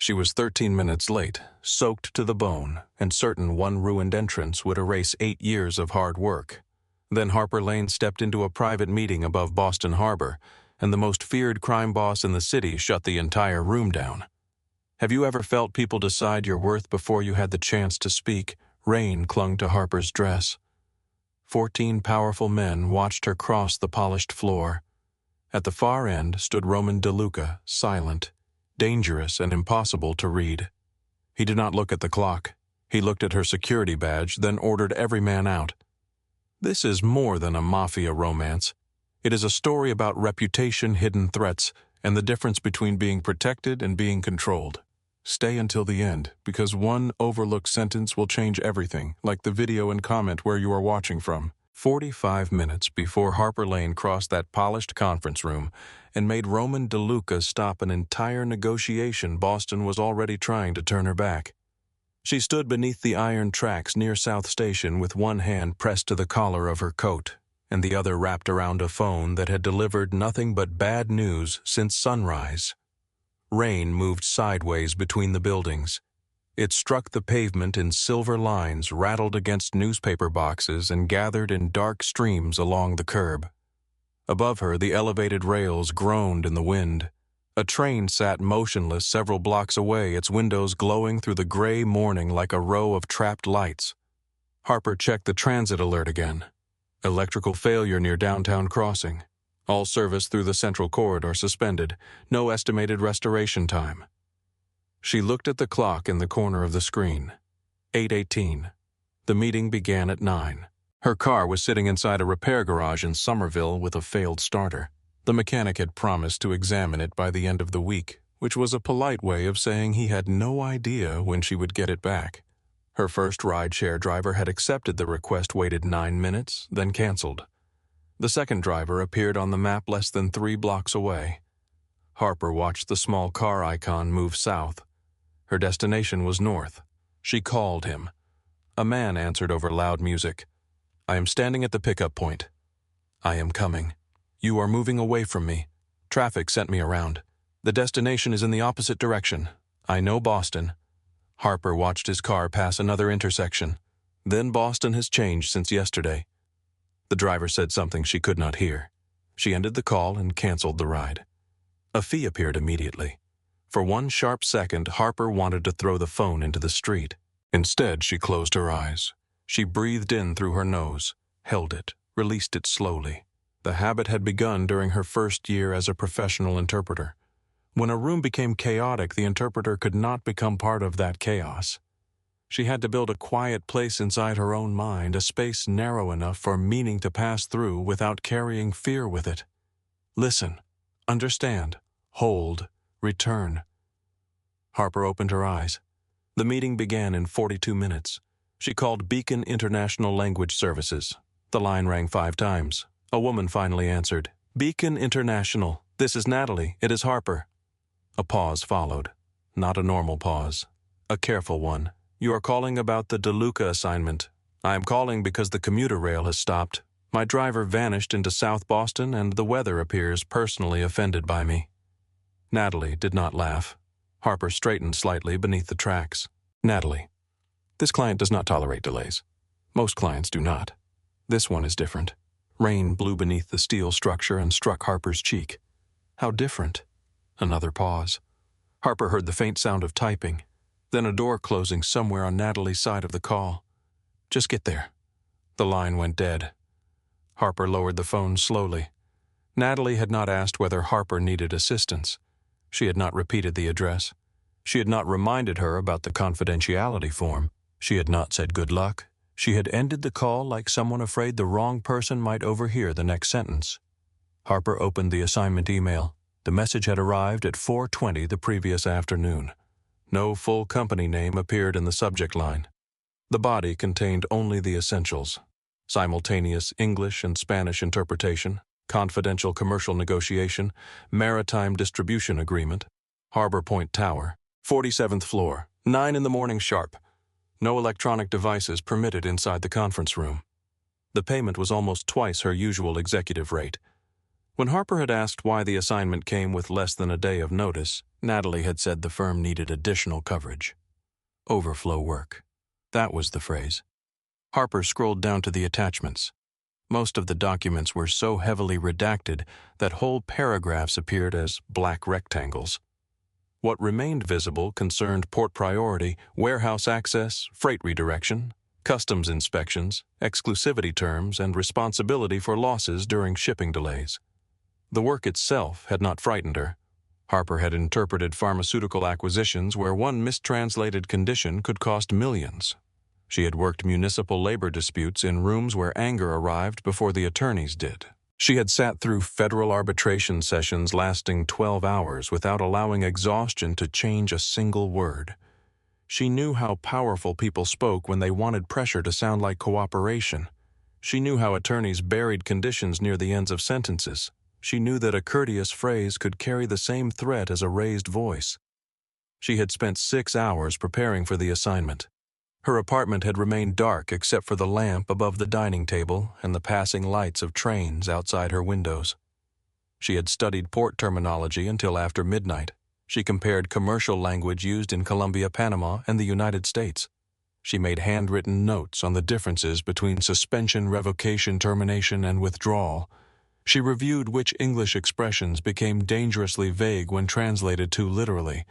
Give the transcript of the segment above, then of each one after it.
She was 13 minutes late, soaked to the bone, and certain one ruined entrance would erase 8 years of hard work. Then Harper Lane stepped into a private meeting above Boston Harbor, and the most feared crime boss in the city shut the entire room down. Have you ever felt people decide your worth before you had the chance to speak? Rain clung to Harper's dress. 14 powerful men watched her cross the polished floor. At the far end stood Roman DeLuca, silent, dangerous and impossible to read. He did not look at the clock. He looked at her security badge, then ordered every man out. This is more than a mafia romance. It is a story about reputation, hidden threats, and the difference between being protected and being controlled. Stay until the end, because one overlooked sentence will change everything, like the video and comment where you are watching from. 45 minutes before Harper Lane crossed that polished conference room and made Roman DeLuca stop an entire negotiation, Boston was already trying to turn her back. She stood beneath the iron tracks near South Station with one hand pressed to the collar of her coat and the other wrapped around a phone that had delivered nothing but bad news since sunrise. Rain moved sideways between the buildings. It struck the pavement in silver lines, rattled against newspaper boxes, and gathered in dark streams along the curb. Above her, the elevated rails groaned in the wind. A train sat motionless several blocks away, its windows glowing through the gray morning like a row of trapped lights. Harper checked the transit alert again. Electrical failure near downtown crossing. All service through the central corridor suspended. No estimated restoration time. She looked at the clock in the corner of the screen. 8:18. The meeting began at 9. Her car was sitting inside a repair garage in Somerville with a failed starter. The mechanic had promised to examine it by the end of the week, which was a polite way of saying he had no idea when she would get it back. Her first rideshare driver had accepted the request, waited 9 minutes, then canceled. The second driver appeared on the map less than 3 blocks away. Harper watched the small car icon move south. Her destination was north. She called him. A man answered over loud music. "I am standing at the pickup point." "I am coming." "You are moving away from me. Traffic sent me around. The destination is in the opposite direction. I know Boston." Harper watched his car pass another intersection. "Then Boston has changed since yesterday." The driver said something she could not hear. She ended the call and canceled the ride. A fee appeared immediately. For one sharp second, Harper wanted to throw the phone into the street. Instead, she closed her eyes. She breathed in through her nose, held it, released it slowly. The habit had begun during her first year as a professional interpreter. When a room became chaotic, the interpreter could not become part of that chaos. She had to build a quiet place inside her own mind, a space narrow enough for meaning to pass through without carrying fear with it. Listen, understand, hold, return. Harper opened her eyes. The meeting began in 42 minutes. She called Beacon International Language Services. The line rang 5 times. A woman finally answered. "Beacon International. This is Natalie. It is Harper." A pause followed. Not a normal pause. A careful one. "You are calling about the DeLuca assignment. I am calling because the commuter rail has stopped. My driver vanished into South Boston, and the weather appears personally offended by me." Natalie did not laugh. Harper straightened slightly beneath the tracks. "Natalie, this client does not tolerate delays. Most clients do not. This one is different." Rain blew beneath the steel structure and struck Harper's cheek. "How different?" Another pause. Harper heard the faint sound of typing, then a door closing somewhere on Natalie's side of the call. "Just get there." The line went dead. Harper lowered the phone slowly. Natalie had not asked whether Harper needed assistance. She had not repeated the address. She had not reminded her about the confidentiality form. She had not said good luck. She had ended the call like someone afraid the wrong person might overhear the next sentence. Harper opened the assignment email. The message had arrived at 4:20 the previous afternoon. No full company name appeared in the subject line. The body contained only the essentials: simultaneous English and Spanish interpretation, confidential commercial negotiation, maritime distribution agreement, Harbor Point Tower, 47th floor, 9 in the morning sharp. No electronic devices permitted inside the conference room. The payment was almost twice her usual executive rate. When Harper had asked why the assignment came with less than a day of notice, Natalie had said the firm needed additional coverage. Overflow work. That was the phrase. Harper scrolled down to the attachments. Most of the documents were so heavily redacted that whole paragraphs appeared as black rectangles. What remained visible concerned port priority, warehouse access, freight redirection, customs inspections, exclusivity terms, and responsibility for losses during shipping delays. The work itself had not frightened her. Harper had interpreted pharmaceutical acquisitions where one mistranslated condition could cost millions. She had worked municipal labor disputes in rooms where anger arrived before the attorneys did. She had sat through federal arbitration sessions lasting 12 hours without allowing exhaustion to change a single word. She knew how powerful people spoke when they wanted pressure to sound like cooperation. She knew how attorneys buried conditions near the ends of sentences. She knew that a courteous phrase could carry the same threat as a raised voice. She had spent 6 hours preparing for the assignment. Her apartment had remained dark except for the lamp above the dining table and the passing lights of trains outside her windows. She had studied port terminology until after midnight. She compared commercial language used in Colombia, Panama, and the United States. She made handwritten notes on the differences between suspension, revocation, termination, and withdrawal. She reviewed which English expressions became dangerously vague when translated too literally.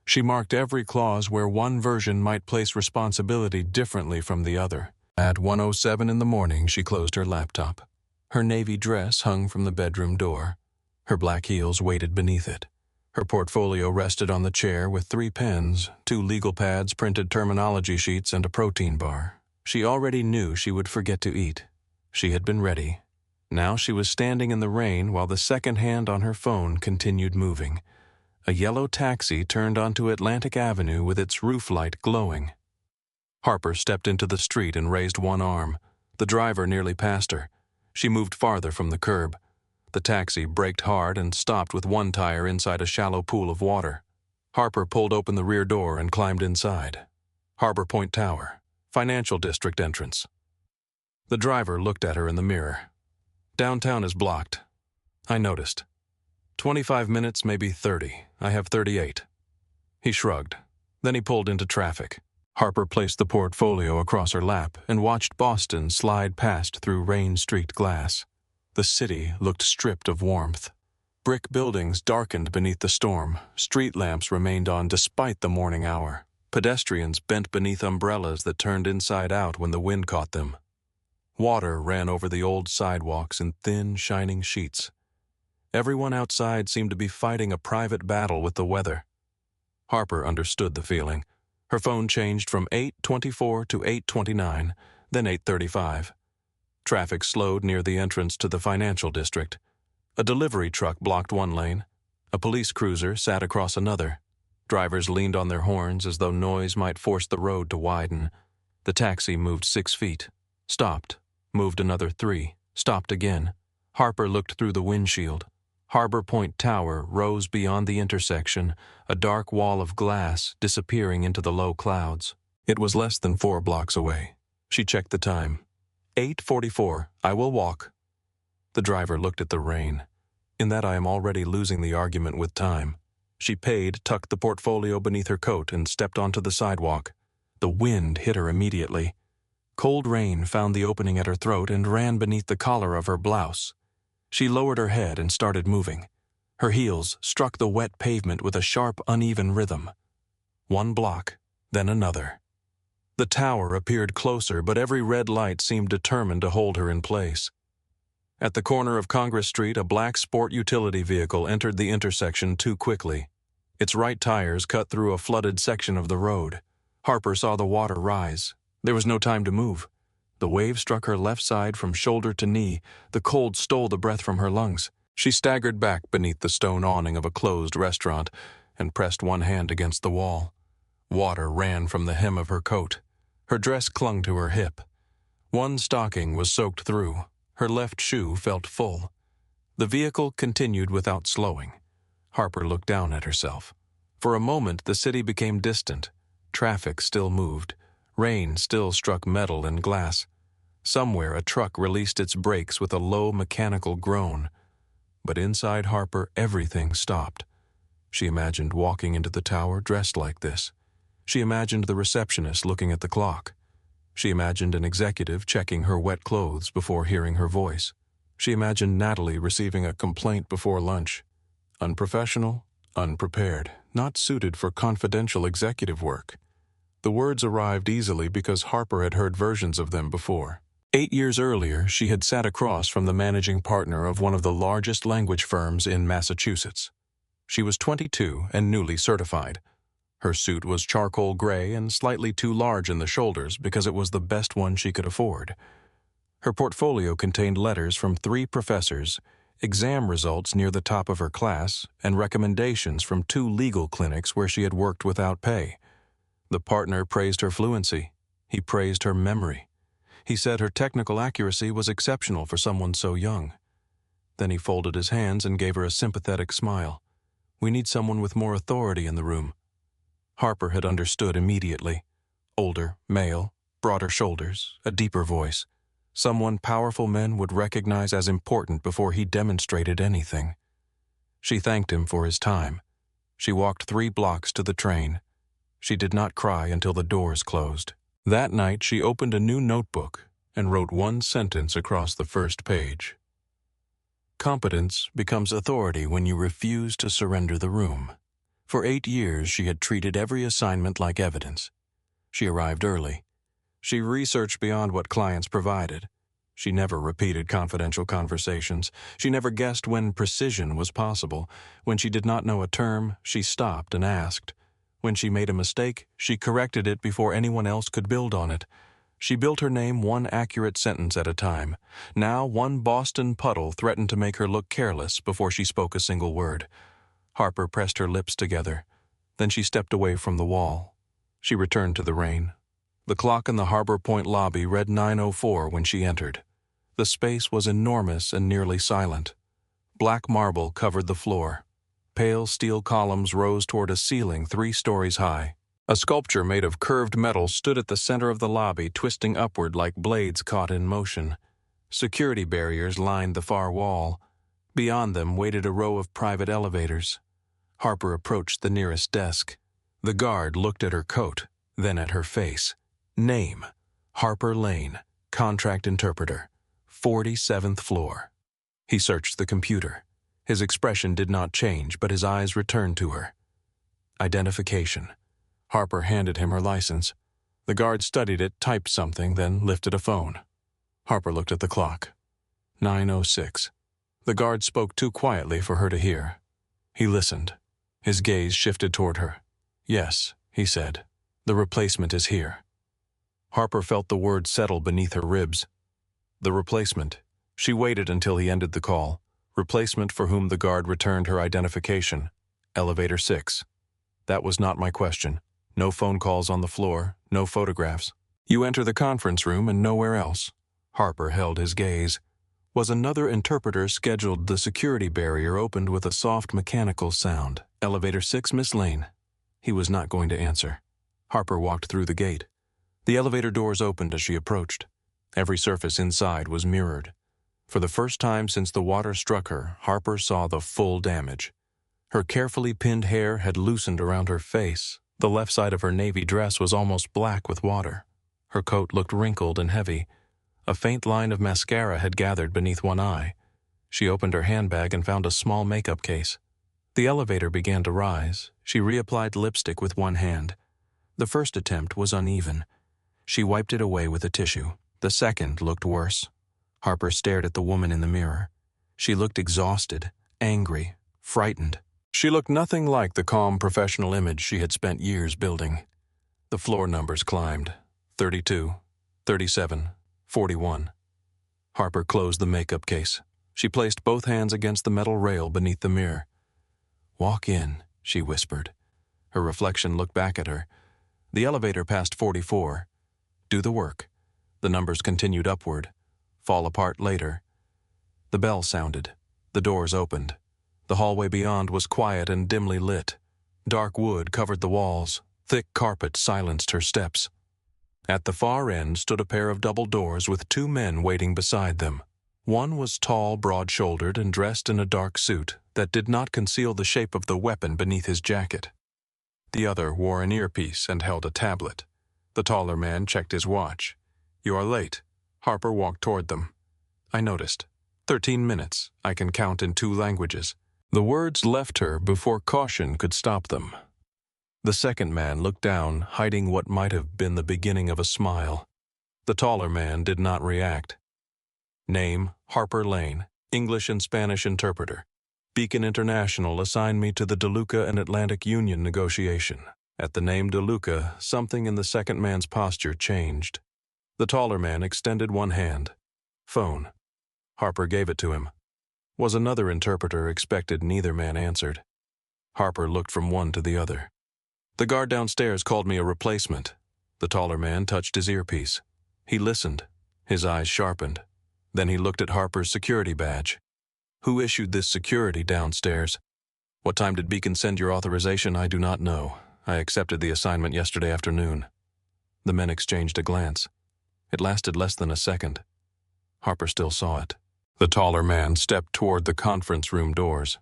She marked every clause where one version might place responsibility differently from the other. At 1:07 in the morning, she closed her laptop. Her navy dress hung from the bedroom door. Her black heels weighted beneath it. Her portfolio rested on the chair with 3 pens, 2 legal pads, printed terminology sheets, and a protein bar. She already knew she would forget to eat. She had been ready. Now she was standing in the rain while the second hand on her phone continued moving. A yellow taxi turned onto Atlantic Avenue with its roof light glowing. Harper stepped into the street and raised one arm. The driver nearly passed her. She moved farther from the curb. The taxi braked hard and stopped with one tire inside a shallow pool of water. Harper pulled open the rear door and climbed inside. Harbor Point Tower, Financial District entrance. The driver looked at her in the mirror. Downtown is blocked. I noticed. 25 minutes, maybe 30. I have 38. He shrugged. Then he pulled into traffic. Harper placed the portfolio across her lap and watched Boston slide past through rain-streaked glass. The city looked stripped of warmth. Brick buildings darkened beneath the storm. Street lamps remained on despite the morning hour. Pedestrians bent beneath umbrellas that turned inside out when the wind caught them. Water ran over the old sidewalks in thin, shining sheets. Everyone outside seemed to be fighting a private battle with the weather. Harper understood the feeling. Her phone changed from 8:24 to 8:29, then 8:35. Traffic slowed near the entrance to the financial district. A delivery truck blocked one lane. A police cruiser sat across another. Drivers leaned on their horns as though noise might force the road to widen. The taxi moved 6 feet, stopped, moved another 3, stopped again. Harper looked through the windshield. Harbor Point Tower rose beyond the intersection, a dark wall of glass disappearing into the low clouds. It was less than 4 blocks away. She checked the time. 8:44. I will walk. The driver looked at the rain. In that I am already losing the argument with time. She paid, tucked the portfolio beneath her coat, and stepped onto the sidewalk. The wind hit her immediately. Cold rain found the opening at her throat and ran beneath the collar of her blouse. She lowered her head and started moving. Her heels struck the wet pavement with a sharp, uneven rhythm. 1 block, then another. The tower appeared closer, but every red light seemed determined to hold her in place. At the corner of Congress Street, a black sport utility vehicle entered the intersection too quickly. Its right tires cut through a flooded section of the road. Harper saw the water rise. There was no time to move. The wave struck her left side from shoulder to knee. The cold stole the breath from her lungs. She staggered back beneath the stone awning of a closed restaurant and pressed one hand against the wall. Water ran from the hem of her coat. Her dress clung to her hip. One stocking was soaked through. Her left shoe felt full. The vehicle continued without slowing. Harper looked down at herself. For a moment, the city became distant. Traffic still moved. Rain still struck metal and glass. Somewhere, a truck released its brakes with a low mechanical groan. But inside Harper, everything stopped. She imagined walking into the tower dressed like this. She imagined the receptionist looking at the clock. She imagined an executive checking her wet clothes before hearing her voice. She imagined Natalie receiving a complaint before lunch. Unprofessional, unprepared, not suited for confidential executive work. The words arrived easily because Harper had heard versions of them before. 8 years earlier, she had sat across from the managing partner of one of the largest language firms in Massachusetts. She was 22 and newly certified. Her suit was charcoal gray and slightly too large in the shoulders because it was the best one she could afford. Her portfolio contained letters from 3 professors, exam results near the top of her class, and recommendations from 2 legal clinics where she had worked without pay. The partner praised her fluency. He praised her memory. He said her technical accuracy was exceptional for someone so young. Then he folded his hands and gave her a sympathetic smile. "We need someone with more authority in the room." Harper had understood immediately. Older, male, broader shoulders, a deeper voice. Someone powerful men would recognize as important before he demonstrated anything. She thanked him for his time. She walked 3 blocks to the train. She did not cry until the doors closed. That night she opened a new notebook and wrote 1 sentence across the first page. Competence becomes authority when you refuse to surrender the room. For 8 years she had treated every assignment like evidence. She arrived early. She researched beyond what clients provided. She never repeated confidential conversations. She never guessed when precision was possible. When she did not know a term, she stopped and asked. When she made a mistake, she corrected it before anyone else could build on it. She built her name 1 accurate sentence at a time. Now 1 Boston puddle threatened to make her look careless before she spoke a single word. Harper pressed her lips together. Then she stepped away from the wall. She returned to the rain. The clock in the Harbor Point lobby read 9:04 when she entered. The space was enormous and nearly silent. Black marble covered the floor. Pale steel columns rose toward a ceiling 3 stories high. A sculpture made of curved metal stood at the center of the lobby, twisting upward like blades caught in motion. Security barriers lined the far wall. Beyond them waited a row of private elevators. Harper approached the nearest desk. The guard looked at her coat, then at her face. Name: Harper Lane, contract interpreter, 47th floor. He searched the computer. His expression did not change, but his eyes returned to her. Identification. Harper handed him her license. The guard studied it, typed something, then lifted a phone. Harper looked at the clock. 9:06. The guard spoke too quietly for her to hear. He listened. His gaze shifted toward her. "Yes," he said. "The replacement is here." Harper felt the word settle beneath her ribs. The replacement. She waited until he ended the call. Replacement for whom the guard returned her identification. Elevator 6. That was not my question. No phone calls on the floor, no photographs. You enter the conference room and nowhere else. Harper held his gaze. Was another interpreter scheduled? The security barrier opened with a soft mechanical sound. Elevator 6, Miss Lane. He was not going to answer. Harper walked through the gate. The elevator doors opened as she approached. Every surface inside was mirrored. For the first time since the water struck her, Harper saw the full damage. Her carefully pinned hair had loosened around her face. The left side of her navy dress was almost black with water. Her coat looked wrinkled and heavy. A faint line of mascara had gathered beneath one eye. She opened her handbag and found a small makeup case. The elevator began to rise. She reapplied lipstick with one hand. The first attempt was uneven. She wiped it away with a tissue. The second looked worse. Harper stared at the woman in the mirror. She looked exhausted, angry, frightened. She looked nothing like the calm professional image she had spent years building. The floor numbers climbed. 32, 37, 41. Harper closed the makeup case. She placed both hands against the metal rail beneath the mirror. "Walk in," she whispered. Her reflection looked back at her. The elevator passed 44. Do the work. The numbers continued upward. Fall apart later. The bell sounded. The doors opened. The hallway beyond was quiet and dimly lit. Dark wood covered the walls. Thick carpet silenced her steps. At the far end stood a pair of double doors with 2 men waiting beside them. One was tall, broad-shouldered, and dressed in a dark suit that did not conceal the shape of the weapon beneath his jacket. The other wore an earpiece and held a tablet. The taller man checked his watch. "You are late." Harper walked toward them. "I noticed. 13 minutes. I can count in 2 languages." The words left her before caution could stop them. The second man looked down, hiding what might have been the beginning of a smile. The taller man did not react. "Name, Harper Lane, English and Spanish interpreter. Beacon International assigned me to the DeLuca and Atlantic Union negotiation." At the name DeLuca, something in the second man's posture changed. The taller man extended one hand. "Phone." Harper gave it to him. Was another interpreter expected? Neither man answered. Harper looked from one to the other. "The guard downstairs called me a replacement." The taller man touched his earpiece. He listened. His eyes sharpened. Then he looked at Harper's security badge. "Who issued this security downstairs?" "What time did Beacon send your authorization? I do not know. I accepted the assignment yesterday afternoon." The men exchanged a glance. It lasted less than a second. Harper still saw it. The taller man stepped toward the conference room doors.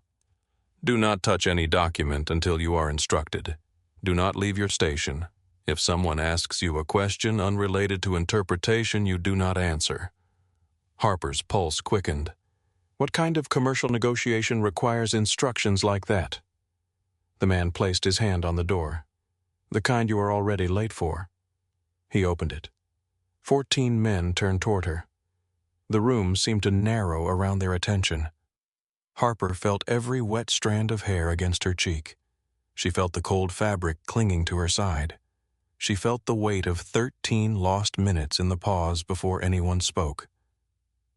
"Do not touch any document until you are instructed. Do not leave your station. If someone asks you a question unrelated to interpretation, you do not answer." Harper's pulse quickened. What kind of commercial negotiation requires instructions like that? The man placed his hand on the door. "The kind you are already late for." He opened it. 14 men turned toward her. The room seemed to narrow around their attention. Harper felt every wet strand of hair against her cheek. She felt the cold fabric clinging to her side. She felt the weight of 13 lost minutes in the pause before anyone spoke.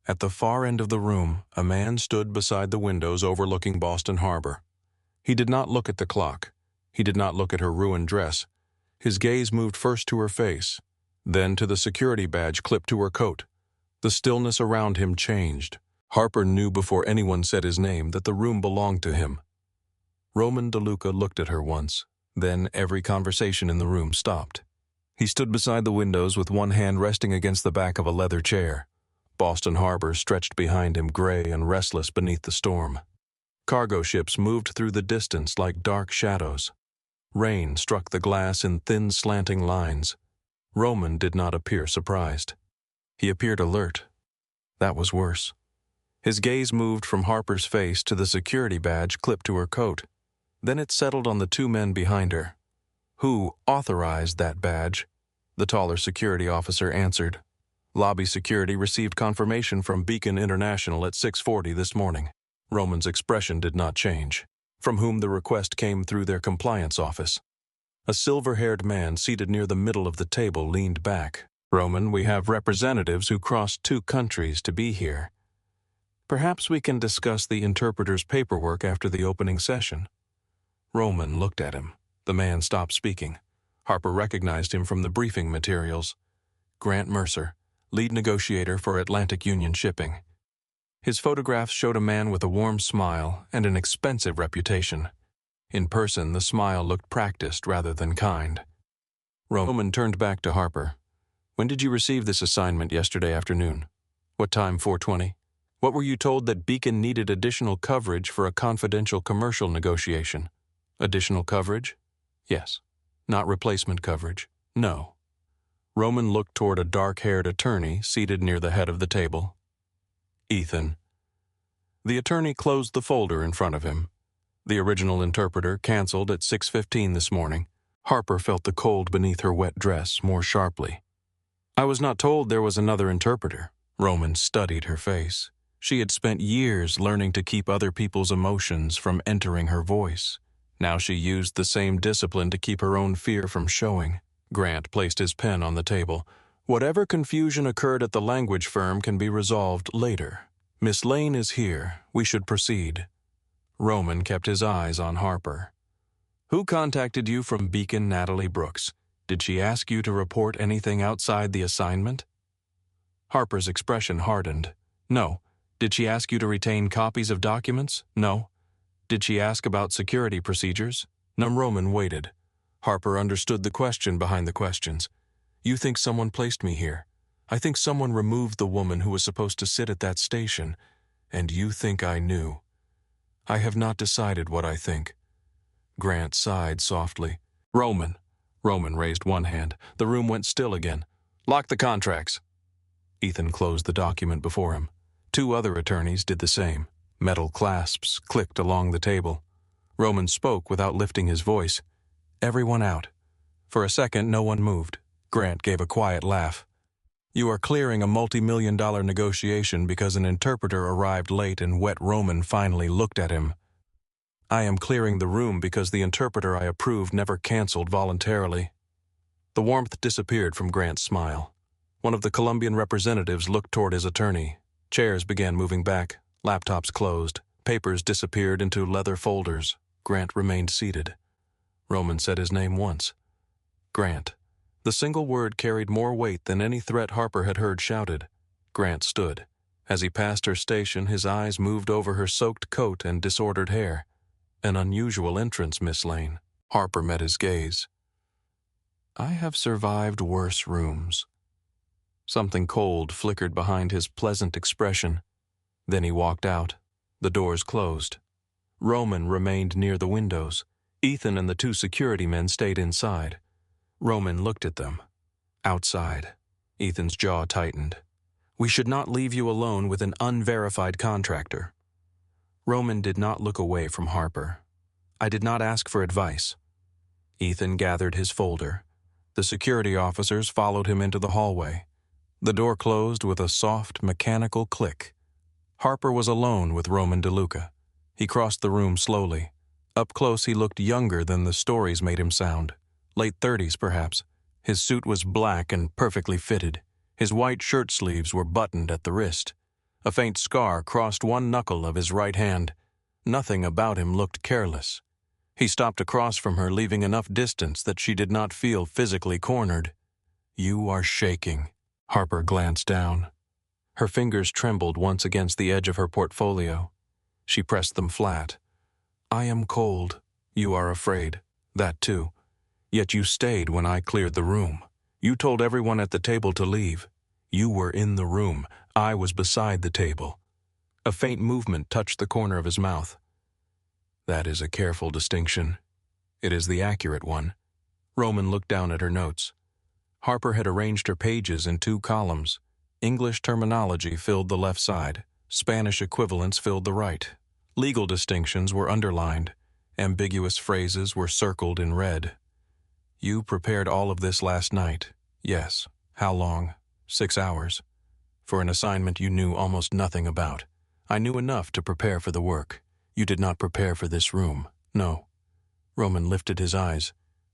At the far end of the room, a man stood beside the windows overlooking Boston Harbor. He did not look at the clock. He did not look at her ruined dress. His gaze moved first to her face, then to the security badge clipped to her coat. The stillness around him changed. Harper knew before anyone said his name that the room belonged to him. Roman DeLuca looked at her once. Then every conversation in the room stopped. He stood beside the windows with one hand resting against the back of a leather chair. Boston Harbor stretched behind him, gray and restless beneath the storm. Cargo ships moved through the distance like dark shadows. Rain struck the glass in thin slanting lines. Roman did not appear surprised. He appeared alert. That was worse. His gaze moved from Harper's face to the security badge clipped to her coat. Then it settled on the 2 men behind her. "Who authorized that badge?" The taller security officer answered. "Lobby security received confirmation from Beacon International at 6:40 this morning." Roman's expression did not change. "From whom the request came through their compliance office." A silver-haired man seated near the middle of the table leaned back. "Roman, we have representatives who crossed 2 countries to be here. Perhaps we can discuss the interpreter's paperwork after the opening session." Roman looked at him. The man stopped speaking. Harper recognized him from the briefing materials. Grant Mercer, lead negotiator for Atlantic Union Shipping. His photographs showed a man with a warm smile and an expensive reputation. In person, the smile looked practiced rather than kind. Roman turned back to Harper. "When did you receive this assignment yesterday afternoon? What time, 4:20? What were you told that Beacon needed additional coverage for a confidential commercial negotiation?" "Additional coverage?" "Yes." "Not replacement coverage?" "No." Roman looked toward a dark-haired attorney seated near the head of the table. "Ethan." The attorney closed the folder in front of him. The original interpreter canceled at 6:15 this morning. Harper felt the cold beneath her wet dress more sharply. "I was not told there was another interpreter." Roman studied her face. She had spent years learning to keep other people's emotions from entering her voice. Now she used the same discipline to keep her own fear from showing. Grant placed his pen on the table. "Whatever confusion occurred at the language firm can be resolved later. Miss Lane is here. We should proceed." Roman kept his eyes on Harper. "Who contacted you from Beacon, Natalie Brooks? Did she ask you to report anything outside the assignment?" Harper's expression hardened. "No." "Did she ask you to retain copies of documents?" "No." "Did she ask about security procedures?" No. Roman waited. Harper understood the question behind the questions. "You think someone placed me here?" I think someone removed the woman who was supposed to sit at that station, and you think I knew. I have not decided what I think." Grant sighed softly. "Roman." Roman raised one hand. The room went still again. "Lock the contracts." Ethan closed the document before him. Two other attorneys did the same. Metal clasps clicked along the table. Roman spoke without lifting his voice. "Everyone out." For a second, no one moved. Grant gave a quiet laugh. "You are clearing a multi-million-dollar negotiation because an interpreter arrived late and wet Roman finally looked at him. I am clearing the room because the interpreter I approved never canceled voluntarily." The warmth disappeared from Grant's smile. One of the Colombian representatives looked toward his attorney. Chairs began moving back. Laptops closed. Papers disappeared into leather folders. Grant remained seated. Roman said his name once. Grant. The single word carried more weight than any threat Harper had heard shouted. Grant stood. As he passed her station, his eyes moved over her soaked coat and disordered hair. "An unusual entrance, Miss Lane." Harper met his gaze. "I have survived worse rooms." Something cold flickered behind his pleasant expression. Then he walked out. The doors closed. Roman remained near the windows. Ethan and the two security men stayed inside. Roman looked at them. Outside. Ethan's jaw tightened. "We should not leave you alone with an unverified contractor." Roman did not look away from Harper. "I did not ask for advice." Ethan gathered his folder. The security officers followed him into the hallway. The door closed with a soft, mechanical click. Harper was alone with Roman DeLuca. He crossed the room slowly. Up close he looked younger than the stories made him sound. Late 30s, perhaps. His suit was black and perfectly fitted. His white shirt sleeves were buttoned at the wrist. A faint scar crossed one knuckle of his right hand. Nothing about him looked careless. He stopped across from her, leaving enough distance that she did not feel physically cornered. "You are shaking." Harper glanced down. Her fingers trembled once against the edge of her portfolio. She pressed them flat. "I am cold. You are afraid. That too. Yet you stayed when I cleared the room. You told everyone at the table to leave. You were in the room. I was beside the table." A faint movement touched the corner of his mouth. "That is a careful distinction. It is the accurate one." Roman looked down at her notes. Harper had arranged her pages in 2 columns. English terminology filled the left side. Spanish equivalents filled the right. Legal distinctions were underlined. Ambiguous phrases were circled in red. "You prepared all of this last night." "Yes." "How long?" 6 hours. "For an assignment you knew almost nothing about." "I knew enough to prepare for the work." "You did not prepare for this room." "No." Roman lifted his eyes.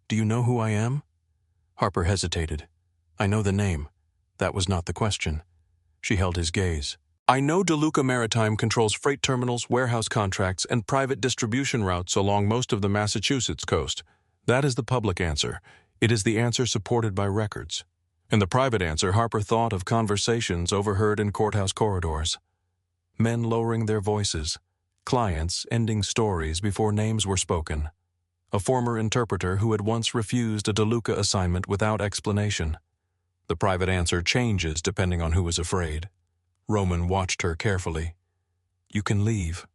"Do you know who I am?" Harper hesitated. "I know the name." That was not the question. She held his gaze. "I know DeLuca Maritime controls freight terminals, warehouse contracts, and private distribution routes along most of the Massachusetts coast. That is the public answer. It is the answer supported by records. In the private answer, Harper thought of conversations overheard in courthouse corridors. Men lowering their voices. Clients ending stories before names were spoken. A former interpreter who had once refused a DeLuca assignment without explanation. The private answer changes depending on who is afraid. Roman watched her carefully. "You can leave."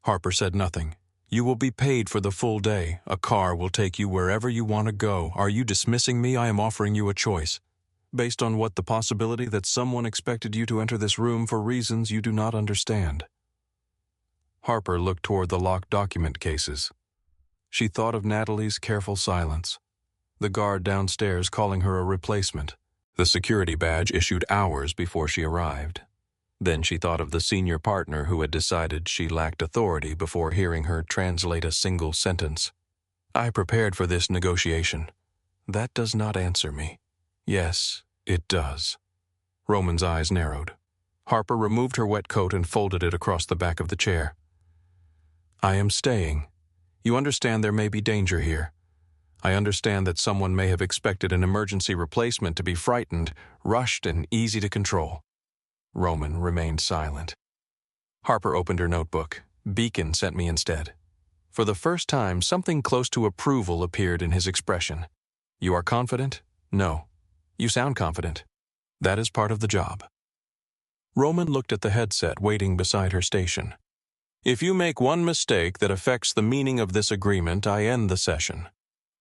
Harper said nothing. "You will be paid for the full day. A car will take you wherever you want to go. Are you dismissing me? I am offering you a choice. Based on what? The possibility that someone expected you to enter this room for reasons you do not understand." Harper looked toward the locked document cases. She thought of Natalie's careful silence. The guard downstairs calling her a replacement. The security badge issued hours before she arrived. Then she thought of the senior partner who had decided she lacked authority before hearing her translate a single sentence. "I prepared for this negotiation." That does not answer me. Yes, it does. Roman's eyes narrowed. Harper removed her wet coat and folded it across the back of the chair. "I am staying. You understand there may be danger here. I understand that someone may have expected an emergency replacement to be frightened, rushed, and easy to control." Roman remained silent. Harper opened her notebook. "Beacon sent me instead." For the first time, something close to approval appeared in his expression. "You are confident?" "No." "You sound confident." That is part of the job. Roman looked at the headset waiting beside her station. If you make one mistake that affects the meaning of this agreement, I end the session.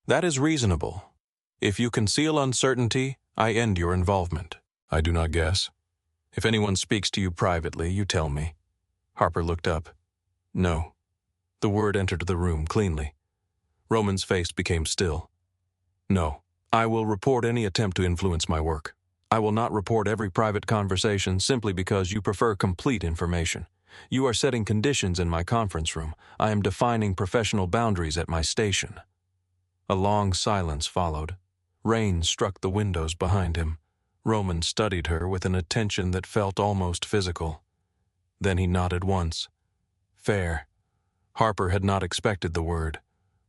That is reasonable. If you conceal uncertainty, I end your involvement. I do not guess. If anyone speaks to you privately, you tell me. Harper looked up. No. The word entered the room cleanly. Roman's face became still. No. I will report any attempt to influence my work. I will not report every private conversation simply because you prefer complete information. You are setting conditions in my conference room. I am defining professional boundaries at my station. A long silence followed. Rain struck the windows behind him. Roman studied her with an attention that felt almost physical. Then he nodded once. Fair. Harper had not expected the word.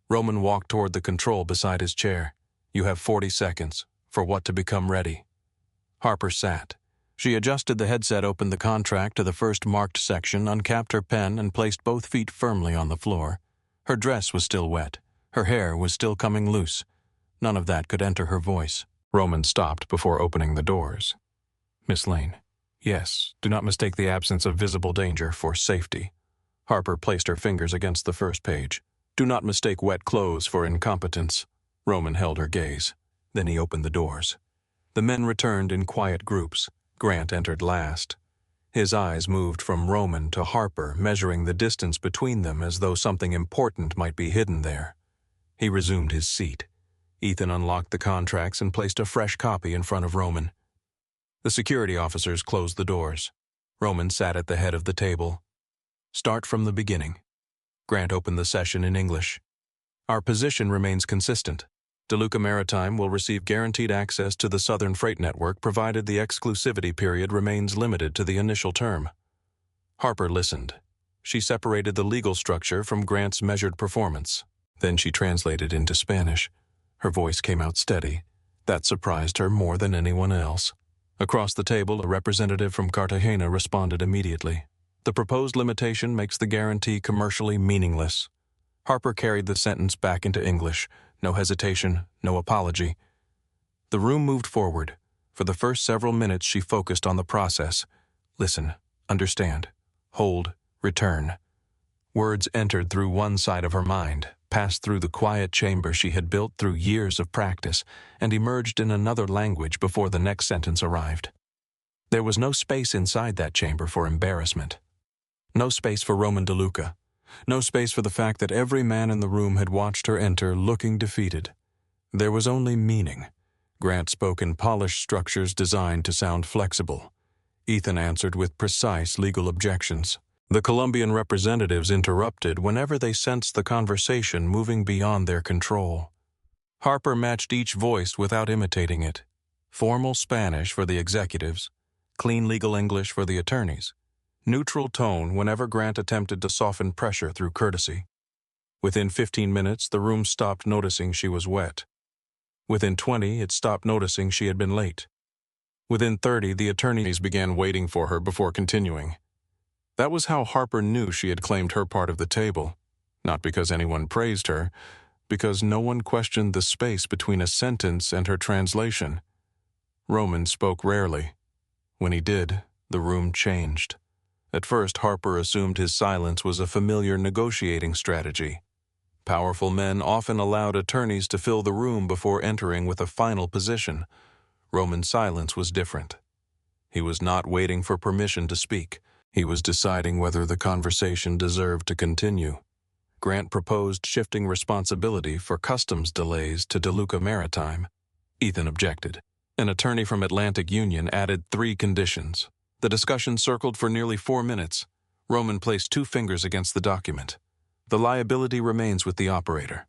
Roman walked toward the control beside his chair. You have 40 seconds. For what to become ready? Harper sat. She adjusted the headset, opened the contract to the first marked section, uncapped her pen, and placed both feet firmly on the floor. Her dress was still wet. Her hair was still coming loose. None of that could enter her voice. Roman stopped before opening the doors. Miss Lane. Yes, do not mistake the absence of visible danger for safety. Harper placed her fingers against the first page. Do not mistake wet clothes for incompetence. Roman held her gaze. Then he opened the doors. The men returned in quiet groups. Grant entered last. His eyes moved from Roman to Harper, measuring the distance between them as though something important might be hidden there. He resumed his seat. Ethan unlocked the contracts and placed a fresh copy in front of Roman. The security officers closed the doors. Roman sat at the head of the table. Start from the beginning. Grant opened the session in English. Our position remains consistent. DeLuca Maritime will receive guaranteed access to the Southern Freight Network provided the exclusivity period remains limited to the initial term. Harper listened. She separated the legal structure from Grant's measured performance. Then she translated into Spanish. Her voice came out steady. That surprised her more than anyone else. Across the table, a representative from Cartagena responded immediately. The proposed limitation makes the guarantee commercially meaningless. Harper carried the sentence back into English. No hesitation, no apology. The room moved forward. For the first several minutes, she focused on the process. Listen, understand, hold, return. Words entered through one side of her mind, passed through the quiet chamber she had built through years of practice, and emerged in another language before the next sentence arrived. There was no space inside that chamber for embarrassment. No space for Roman DeLuca. No space for the fact that every man in the room had watched her enter looking defeated. There was only meaning. Grant spoke in polished structures designed to sound flexible. Ethan answered with precise legal objections. The Colombian representatives interrupted whenever they sensed the conversation moving beyond their control. Harper matched each voice without imitating it. Formal Spanish for the executives, clean legal English for the attorneys, neutral tone whenever Grant attempted to soften pressure through courtesy. Within 15 minutes, the room stopped noticing she was wet. Within 20, it stopped noticing she had been late. Within 30, the attorneys began waiting for her before continuing. That was how Harper knew she had claimed her part of the table, not because anyone praised her, because no one questioned the space between a sentence and her translation. Roman spoke rarely. When he did, the room changed. At first, Harper assumed his silence was a familiar negotiating strategy. Powerful men often allowed attorneys to fill the room before entering with a final position. Roman's silence was different. He was not waiting for permission to speak. He was deciding whether the conversation deserved to continue. Grant proposed shifting responsibility for customs delays to DeLuca Maritime. Ethan objected. An attorney from Atlantic Union added 3 conditions. The discussion circled for nearly 4 minutes. Roman placed 2 fingers against the document. The liability remains with the operator.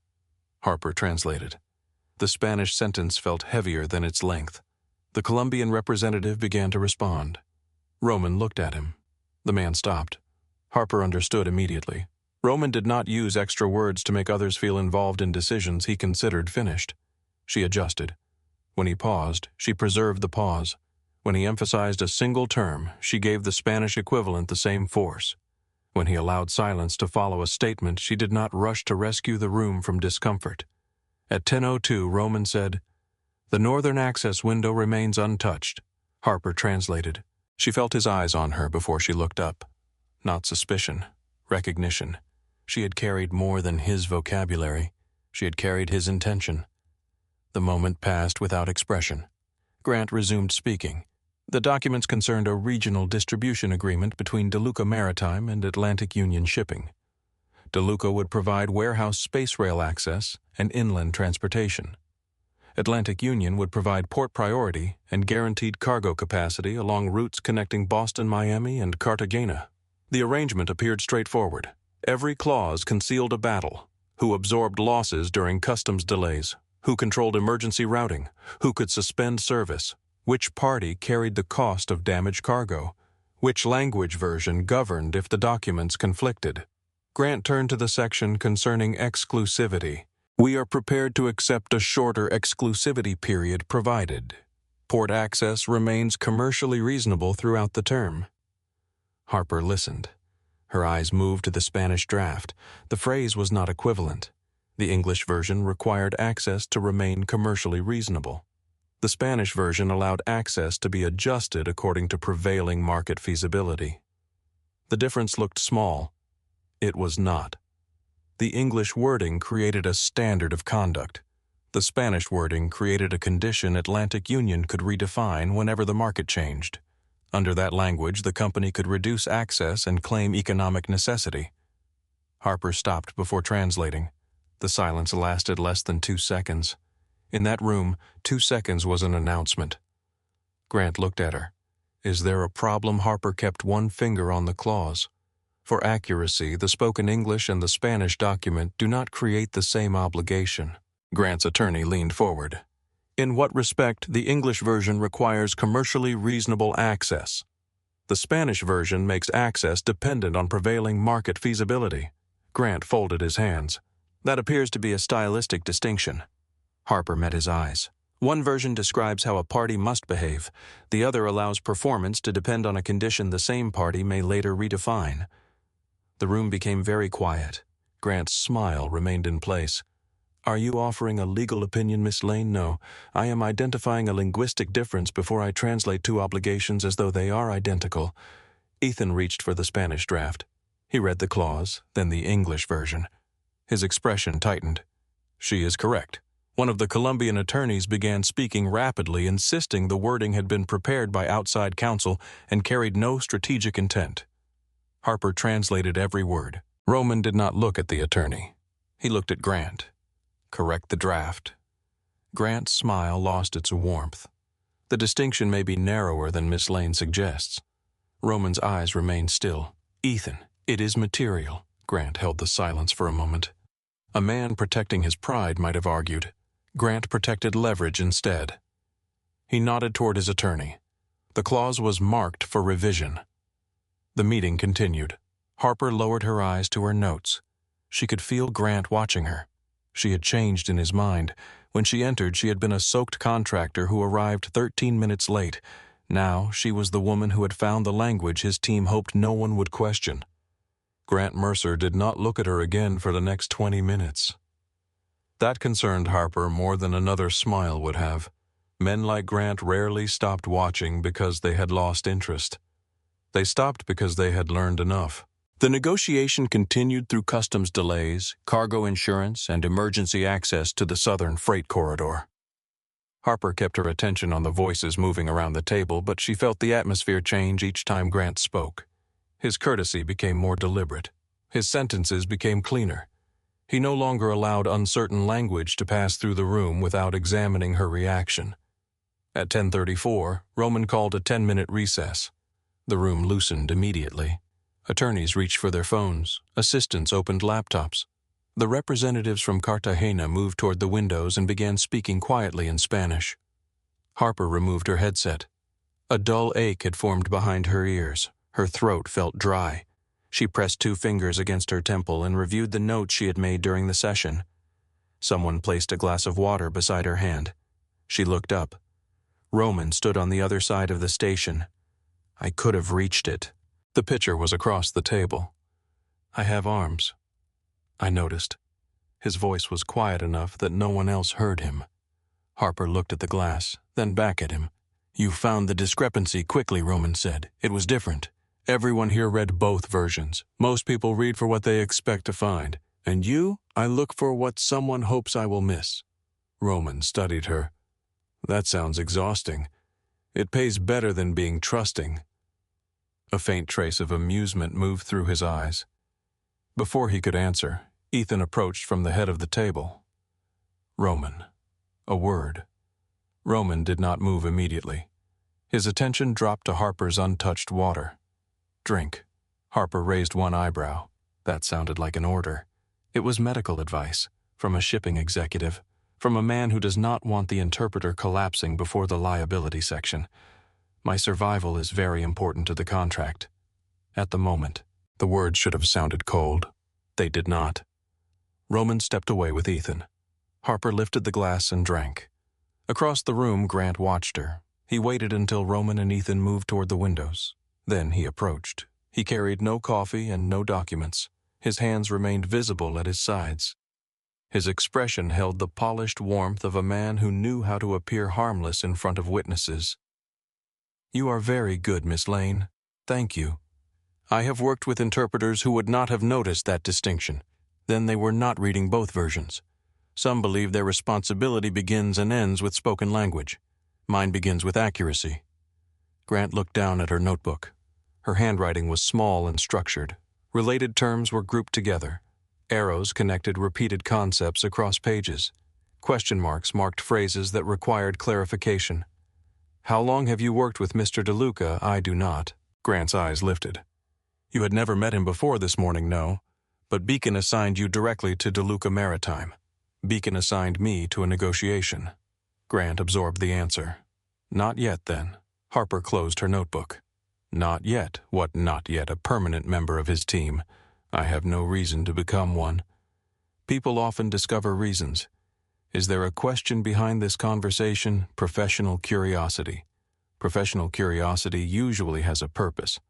Harper translated. The Spanish sentence felt heavier than its length. The Colombian representative began to respond. Roman looked at him. The man stopped. Harper understood immediately. Roman did not use extra words to make others feel involved in decisions he considered finished. She adjusted. When he paused, she preserved the pause. When he emphasized a single term, she gave the Spanish equivalent the same force. When he allowed silence to follow a statement, she did not rush to rescue the room from discomfort. At 10:02, Roman said, "The northern access window remains untouched." Harper translated. She felt his eyes on her before she looked up. Not suspicion, recognition. She had carried more than his vocabulary. She had carried his intention. The moment passed without expression. Grant resumed speaking. The documents concerned a regional distribution agreement between DeLuca Maritime and Atlantic Union Shipping. DeLuca would provide warehouse space rail access and inland transportation. Atlantic Union would provide port priority and guaranteed cargo capacity along routes connecting Boston, Miami, and Cartagena. The arrangement appeared straightforward. Every clause concealed a battle. Who absorbed losses during customs delays? Who controlled emergency routing? Who could suspend service? Which party carried the cost of damaged cargo? Which language version governed if the documents conflicted? Grant turned to the section concerning exclusivity. We are prepared to accept a shorter exclusivity period provided. Port access remains commercially reasonable throughout the term. Harper listened. Her eyes moved to the Spanish draft. The phrase was not equivalent. The English version required access to remain commercially reasonable. The Spanish version allowed access to be adjusted according to prevailing market feasibility. The difference looked small. It was not. The English wording created a standard of conduct. The Spanish wording created a condition Atlantic Union could redefine whenever the market changed. Under that language, the company could reduce access and claim economic necessity. Harper stopped before translating. The silence lasted less than 2 seconds. In that room, 2 seconds was an announcement. Grant looked at her. Is there a problem? Harper kept one finger on the clause. For accuracy, the spoken English and the Spanish document do not create the same obligation. Grant's attorney leaned forward. In what respect, the English version requires commercially reasonable access. The Spanish version makes access dependent on prevailing market feasibility. Grant folded his hands. That appears to be a stylistic distinction. Harper met his eyes. One version describes how a party must behave. The other allows performance to depend on a condition the same party may later redefine. The room became very quiet. Grant's smile remained in place. Are you offering a legal opinion, Miss Lane? No. I am identifying a linguistic difference before I translate two obligations as though they are identical. Ethan reached for the Spanish draft. He read the clause, then the English version. His expression tightened. She is correct. One of the Colombian attorneys began speaking rapidly, insisting the wording had been prepared by outside counsel and carried no strategic intent. Harper translated every word. Roman did not look at the attorney. He looked at Grant. Correct the draft. Grant's smile lost its warmth. The distinction may be narrower than Miss Lane suggests. Roman's eyes remained still. Ethan, it is material. Grant held the silence for a moment. A man protecting his pride might have argued. Grant protected leverage instead. He nodded toward his attorney. The clause was marked for revision. The meeting continued. Harper lowered her eyes to her notes. She could feel Grant watching her. She had changed in his mind. When she entered, she had been a soaked contractor who arrived 13 minutes late. Now she was the woman who had found the language his team hoped no one would question. Grant Mercer did not look at her again for the next 20 minutes. That concerned Harper more than another smile would have. Men like Grant rarely stopped watching because they had lost interest. They stopped because they had learned enough. The negotiation continued through customs delays, cargo insurance, and emergency access to the southern freight corridor. Harper kept her attention on the voices moving around the table, but she felt the atmosphere change each time Grant spoke. His courtesy became more deliberate. His sentences became cleaner. He no longer allowed uncertain language to pass through the room without examining her reaction. At 10:34, Roman called a 10-minute recess. The room loosened immediately. Attorneys reached for their phones. Assistants opened laptops. The representatives from Cartagena moved toward the windows and began speaking quietly in Spanish. Harper removed her headset. A dull ache had formed behind her ears. Her throat felt dry. She pressed 2 fingers against her temple and reviewed the notes she had made during the session. Someone placed a glass of water beside her hand. She looked up. Roman stood on the other side of the station. I could have reached it. The pitcher was across the table. I have arms. I noticed. His voice was quiet enough that no one else heard him. Harper looked at the glass, then back at him. You found the discrepancy quickly, Roman said. It was different. Everyone here read both versions. Most people read for what they expect to find. And you? I look for what someone hopes I will miss. Roman studied her. That sounds exhausting. It pays better than being trusting. A faint trace of amusement moved through his eyes. Before he could answer, Ethan approached from the head of the table. Roman. A word. Roman did not move immediately. His attention dropped to Harper's untouched water. Drink. Harper raised one eyebrow. That sounded like an order. It was medical advice, from a shipping executive, from a man who does not want the interpreter collapsing before the liability section. My survival is very important to the contract. At the moment, the words should have sounded cold. They did not. Roman stepped away with Ethan. Harper lifted the glass and drank. Across the room, Grant watched her. He waited until Roman and Ethan moved toward the windows. Then he approached. He carried no coffee and no documents. His hands remained visible at his sides. His expression held the polished warmth of a man who knew how to appear harmless in front of witnesses. You are very good, Miss Lane. Thank you. I have worked with interpreters who would not have noticed that distinction. Then they were not reading both versions. Some believe their responsibility begins and ends with spoken language. Mine begins with accuracy. Grant looked down at her notebook. Her handwriting was small and structured. Related terms were grouped together. Arrows connected repeated concepts across pages. Question marks marked phrases that required clarification. How long have you worked with Mr. DeLuca? I do not. Grant's eyes lifted. You had never met him before this morning, no? But Beacon assigned you directly to DeLuca Maritime. Beacon assigned me to a negotiation. Grant absorbed the answer. Not yet, then. Harper closed her notebook. Not yet. What not yet? A permanent member of his team. I have no reason to become one. People often discover reasons. Is there a question behind this conversation? Professional curiosity. Professional curiosity usually has a purpose.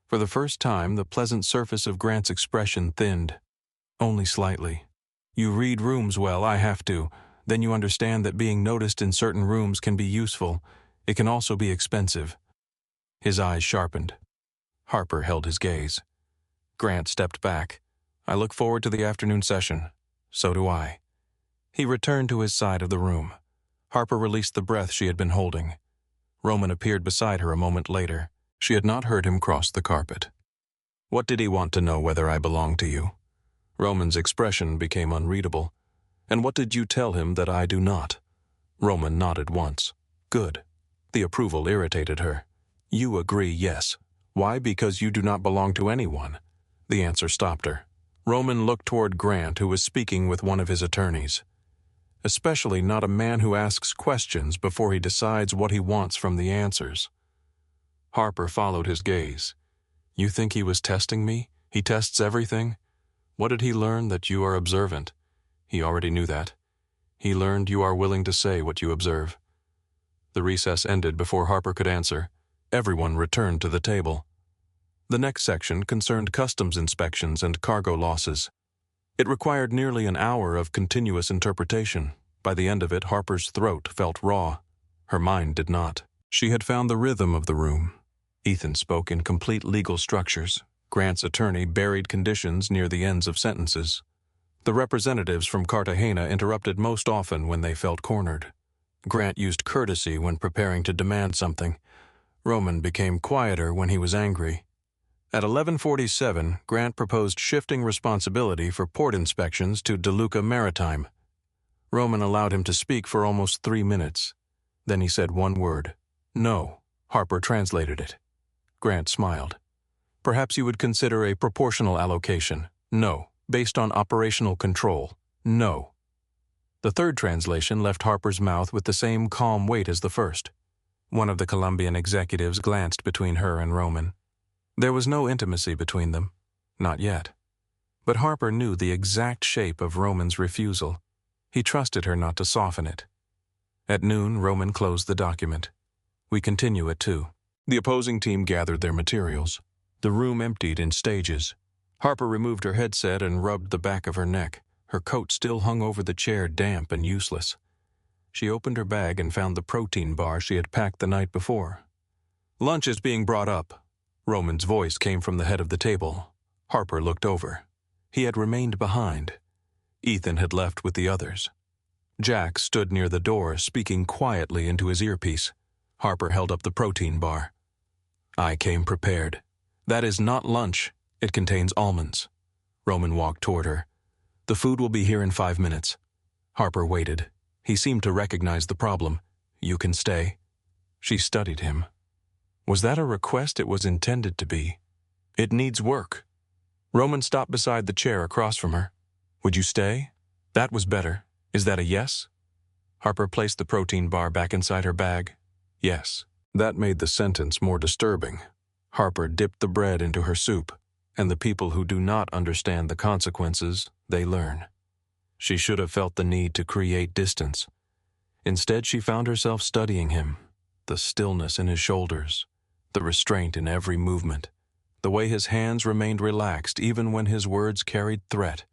For the first time, the pleasant surface of Grant's expression thinned. Only slightly. You read rooms well, I have to. Then you understand that being noticed in certain rooms can be useful. It can also be expensive. His eyes sharpened. Harper held his gaze. Grant stepped back. I look forward to the afternoon session. So do I. He returned to his side of the room. Harper released the breath she had been holding. Roman appeared beside her a moment later. She had not heard him cross the carpet. What did he want to know whether I belong to you? Roman's expression became unreadable. And what did you tell him that I do not? Roman nodded once. Good. The approval irritated her. You agree, yes. Why? Because you do not belong to anyone. The answer stopped her. Roman looked toward Grant, who was speaking with one of his attorneys. Especially not a man who asks questions before he decides what he wants from the answers. Harper followed his gaze. You think he was testing me? He tests everything? What did he learn? That you are observant. He already knew that. He learned you are willing to say what you observe. The recess ended before Harper could answer. Everyone returned to the table. The next section concerned customs inspections and cargo losses. It required nearly an hour of continuous interpretation. By the end of it, Harper's throat felt raw. Her mind did not. She had found the rhythm of the room. Ethan spoke in complete legal structures. Grant's attorney buried conditions near the ends of sentences. The representatives from Cartagena interrupted most often when they felt cornered. Grant used courtesy when preparing to demand something. Roman became quieter when he was angry. At 11:47, Grant proposed shifting responsibility for port inspections to DeLuca Maritime. Roman allowed him to speak for almost 3 minutes. Then he said one word. No. Harper translated it. Grant smiled. Perhaps you would consider a proportional allocation. No. Based on operational control. No. The third translation left Harper's mouth with the same calm weight as the first. One of the Colombian executives glanced between her and Roman. There was no intimacy between them. Not yet. But Harper knew the exact shape of Roman's refusal. He trusted her not to soften it. At noon, Roman closed the document. We continue at 2. The opposing team gathered their materials. The room emptied in stages. Harper removed her headset and rubbed the back of her neck. Her coat still hung over the chair, damp and useless. She opened her bag and found the protein bar she had packed the night before. "Lunch is being brought up." Roman's voice came from the head of the table. Harper looked over. He had remained behind. Ethan had left with the others. Jack stood near the door, speaking quietly into his earpiece. Harper held up the protein bar. "I came prepared. That is not lunch. It contains almonds." Roman walked toward her. "The food will be here in 5 minutes." Harper waited. He seemed to recognize the problem. "You can stay." She studied him. Was that a request it was intended to be? "It needs work." Roman stopped beside the chair across from her. "Would you stay?" That was better. "Is that a yes?" Harper placed the protein bar back inside her bag. "Yes." That made the sentence more disturbing. Harper dipped the bread into her soup, and the people who do not understand the consequences, they learn. She should have felt the need to create distance. Instead, she found herself studying him, the stillness in his shoulders, the restraint in every movement, the way his hands remained relaxed even when his words carried threat.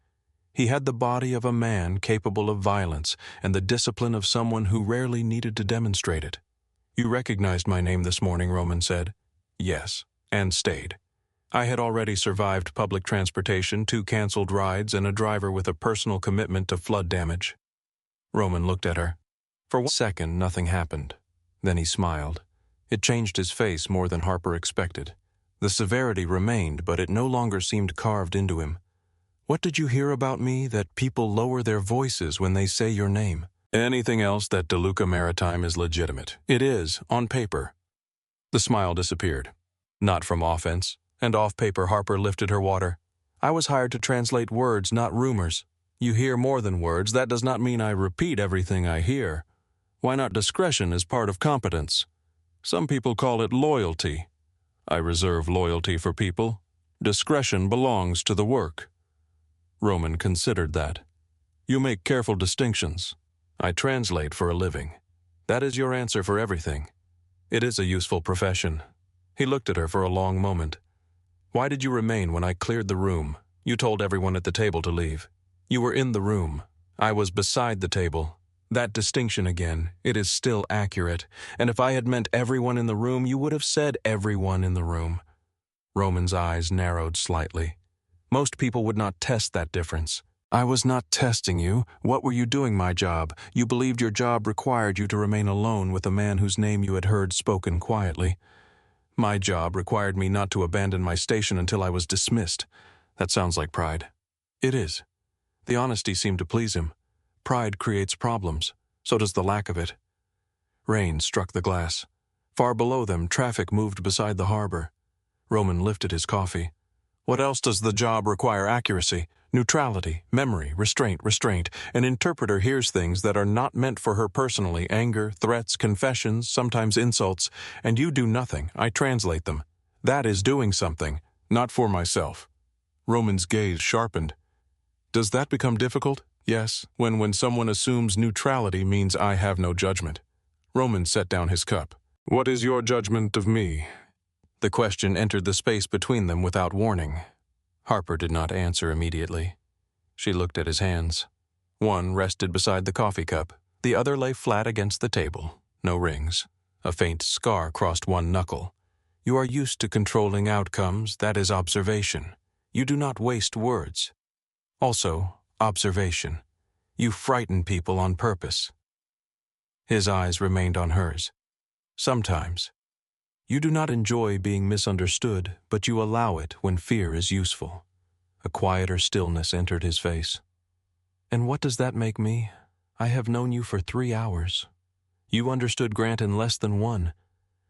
He had the body of a man capable of violence and the discipline of someone who rarely needed to demonstrate it. "You recognized my name this morning," Roman said. "Yes," and stayed. I had already survived public transportation, 2 canceled rides, and a driver with a personal commitment to flood damage. Roman looked at her. For 1 second, nothing happened. Then he smiled. It changed his face more than Harper expected. The severity remained, but it no longer seemed carved into him. "What did you hear about me, that people lower their voices when they say your name?" "Anything else that DeLuca Maritime is legitimate. It is, on paper." The smile disappeared. "Not from offense." And off paper, Harper lifted her water. "I was hired to translate words, not rumors. You hear more than words. That does not mean I repeat everything I hear. Why not discretion as part of competence? Some people call it loyalty. I reserve loyalty for people. Discretion belongs to the work." Roman considered that. "You make careful distinctions. I translate for a living. That is your answer for everything. It is a useful profession." He looked at her for a long moment. "Why did you remain when I cleared the room? You told everyone at the table to leave. You were in the room. I was beside the table. That distinction again, it is still accurate. And if I had meant everyone in the room, you would have said everyone in the room." Roman's eyes narrowed slightly. "Most people would not test that difference." "I was not testing you. What were you doing my job? You believed your job required you to remain alone with a man whose name you had heard spoken quietly. My job required me not to abandon my station until I was dismissed. That sounds like pride." "It is." The honesty seemed to please him. Pride creates problems. So does the lack of it. Rain struck the glass. Far below them, traffic moved beside the harbor. Roman lifted his coffee. "What else does the job require? Accuracy, neutrality, memory, restraint. An interpreter hears things that are not meant for her personally, anger, threats, confessions, sometimes insults, and you do nothing. I translate them. That is doing something, not for myself." Roman's gaze sharpened. "Does that become difficult?" "Yes, when someone assumes neutrality means I have no judgment." Roman set down his cup. "What is your judgment of me?" The question entered the space between them without warning. Harper did not answer immediately. She looked at his hands. One rested beside the coffee cup. The other lay flat against the table. No rings. A faint scar crossed one knuckle. "You are used to controlling outcomes. That is observation. You do not waste words. Also, observation. You frighten people on purpose." His eyes remained on hers. "Sometimes. You do not enjoy being misunderstood, but you allow it when fear is useful." A quieter stillness entered his face. "And what does that make me? I have known you for 3 hours. You understood Grant in less than 1.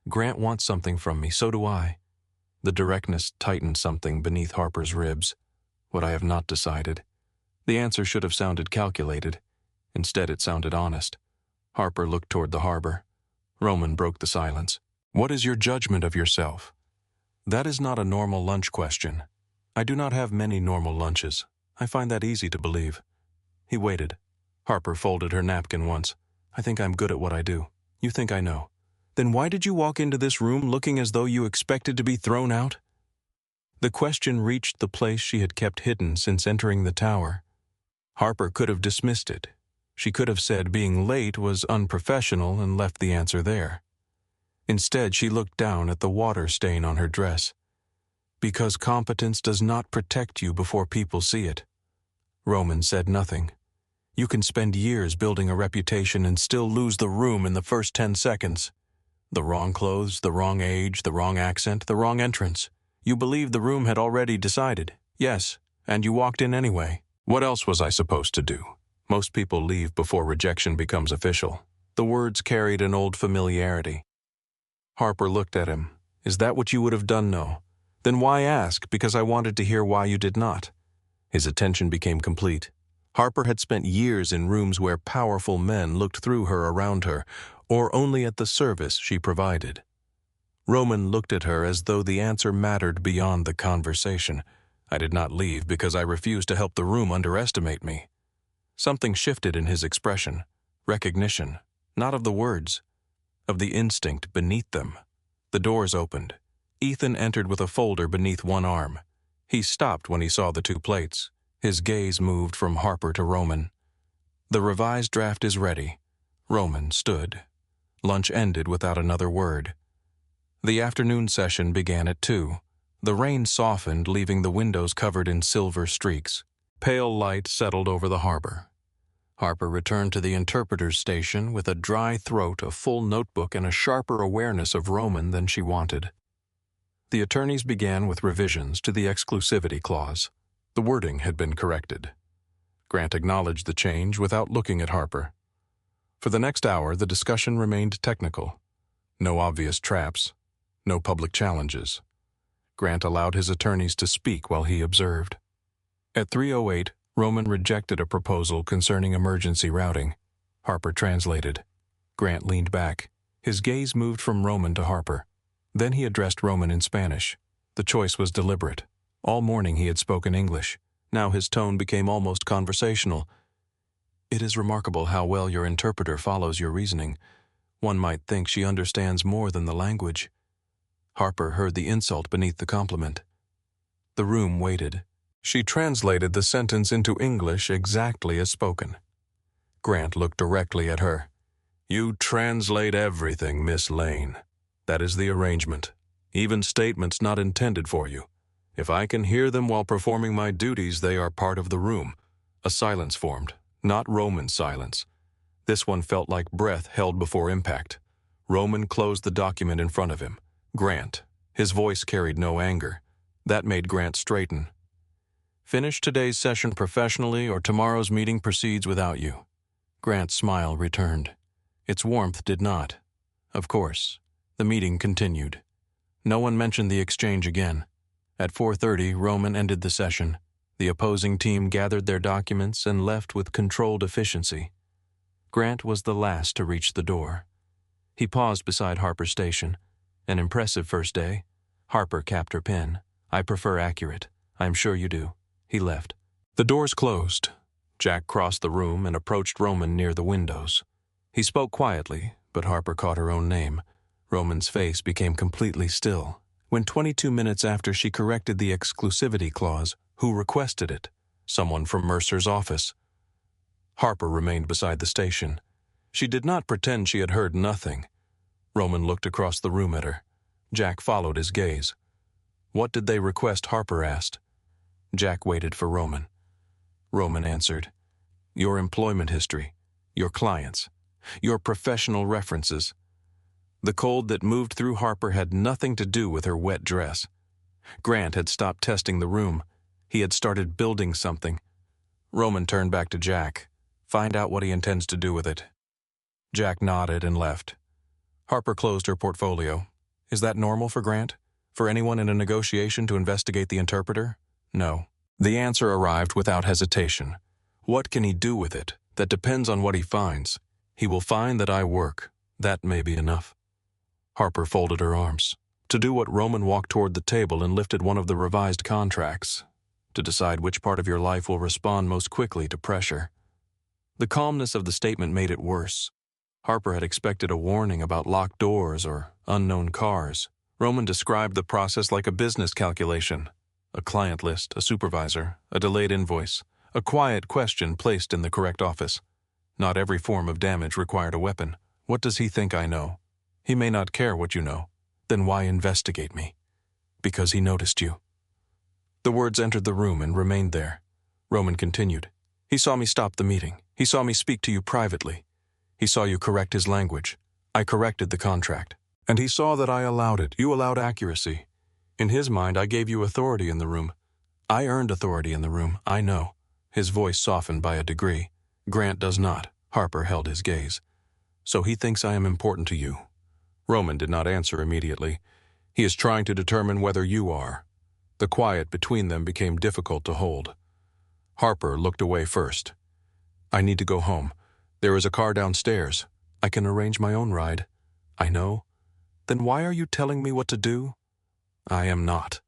Grant wants something from me, so do I." The directness tightened something beneath Harper's ribs. "What I have not decided." The answer should have sounded calculated. Instead, it sounded honest. Harper looked toward the harbor. Roman broke the silence. "What is your judgment of yourself?" "That is not a normal lunch question. I do not have many normal lunches. I find that easy to believe." He waited. Harper folded her napkin once. "I think I'm good at what I do. You think I know. Then why did you walk into this room looking as though you expected to be thrown out?" The question reached the place she had kept hidden since entering the tower. Harper could have dismissed it. She could have said being late was unprofessional and left the answer there. Instead, she looked down at the water stain on her dress. Because competence does not protect you before people see it. Roman said nothing. You can spend years building a reputation and still lose the room in the first 10 seconds. The wrong clothes, the wrong age, the wrong accent, the wrong entrance. You believed the room had already decided. Yes, and you walked in anyway. What else was I supposed to do? Most people leave before rejection becomes official. The words carried an old familiarity. Harper looked at him. Is that what you would have done? No. Then why ask? Because I wanted to hear why you did not. His attention became complete. Harper had spent years in rooms where powerful men looked through her around her, or only at the service she provided. Roman looked at her as though the answer mattered beyond the conversation. I did not leave because I refused to help the room underestimate me. Something shifted in his expression. Recognition, not of the words, of the instinct beneath them. The doors opened. Ethan entered with a folder beneath one arm. He stopped when he saw the two plates. His gaze moved from Harper to Roman. The revised draft is ready. Roman stood. Lunch ended without another word. The afternoon session began at 2. The rain softened, leaving the windows covered in silver streaks. Pale light settled over the harbor. Harper returned to the interpreter's station with a dry throat, a full notebook, and a sharper awareness of Roman than she wanted. The attorneys began with revisions to the exclusivity clause. The wording had been corrected. Grant acknowledged the change without looking at Harper. For the next hour, the discussion remained technical. No obvious traps, no public challenges. Grant allowed his attorneys to speak while he observed. At 3:08, Roman rejected a proposal concerning emergency routing. Harper translated. Grant leaned back. His gaze moved from Roman to Harper. Then he addressed Roman in Spanish. The choice was deliberate. All morning he had spoken English. Now his tone became almost conversational. It is remarkable how well your interpreter follows your reasoning. One might think she understands more than the language. Harper heard the insult beneath the compliment. The room waited. She translated the sentence into English exactly as spoken. Grant looked directly at her. You translate everything, Miss Lane. That is the arrangement. Even statements not intended for you. If I can hear them while performing my duties, they are part of the room. A silence formed, not Roman silence. This one felt like breath held before impact. Roman closed the document in front of him. Grant. His voice carried no anger. That made Grant straighten. Finish today's session professionally, or tomorrow's meeting proceeds without you. Grant's smile returned. Its warmth did not. Of course. The meeting continued. No one mentioned the exchange again. At 4:30, Roman ended the session. The opposing team gathered their documents and left with controlled efficiency. Grant was the last to reach the door. He paused beside Harper's station. An impressive first day. Harper capped her pen. I prefer accurate. I'm sure you do. He left. The doors closed. Jack crossed the room and approached Roman near the windows. He spoke quietly, but Harper caught her own name. Roman's face became completely still. When 22 minutes after she corrected the exclusivity clause, who requested it? Someone from Mercer's office. Harper remained beside the station. She did not pretend she had heard nothing. Roman looked across the room at her. Jack followed his gaze. What did they request? Harper asked. Jack waited for Roman. Roman answered. Your employment history, your clients, your professional references. The cold that moved through Harper had nothing to do with her wet dress. Grant had stopped testing the room. He had started building something. Roman turned back to Jack. Find out what he intends to do with it. Jack nodded and left. Harper closed her portfolio. Is that normal for Grant? For anyone in a negotiation to investigate the interpreter? No. The answer arrived without hesitation. What can he do with it? That depends on what he finds. He will find that I work. That may be enough. Harper folded her arms. To do what, Roman walked toward the table and lifted one of the revised contracts. To decide which part of your life will respond most quickly to pressure. The calmness of the statement made it worse. Harper had expected a warning about locked doors or unknown cars. Roman described the process like a business calculation. A client list, a supervisor, a delayed invoice, a quiet question placed in the correct office. Not every form of damage required a weapon. What does he think I know? He may not care what you know. Then why investigate me? Because he noticed you. The words entered the room and remained there. Roman continued. He saw me stop the meeting. He saw me speak to you privately. He saw you correct his language. I corrected the contract. And he saw that I allowed it. You allowed accuracy. In his mind, I gave you authority in the room. I earned authority in the room, I know. His voice softened by a degree. Grant does not. Harper held his gaze. So he thinks I am important to you. Roman did not answer immediately. He is trying to determine whether you are. The quiet between them became difficult to hold. Harper looked away first. I need to go home. There is a car downstairs. I can arrange my own ride. I know. Then why are you telling me what to do? I am not.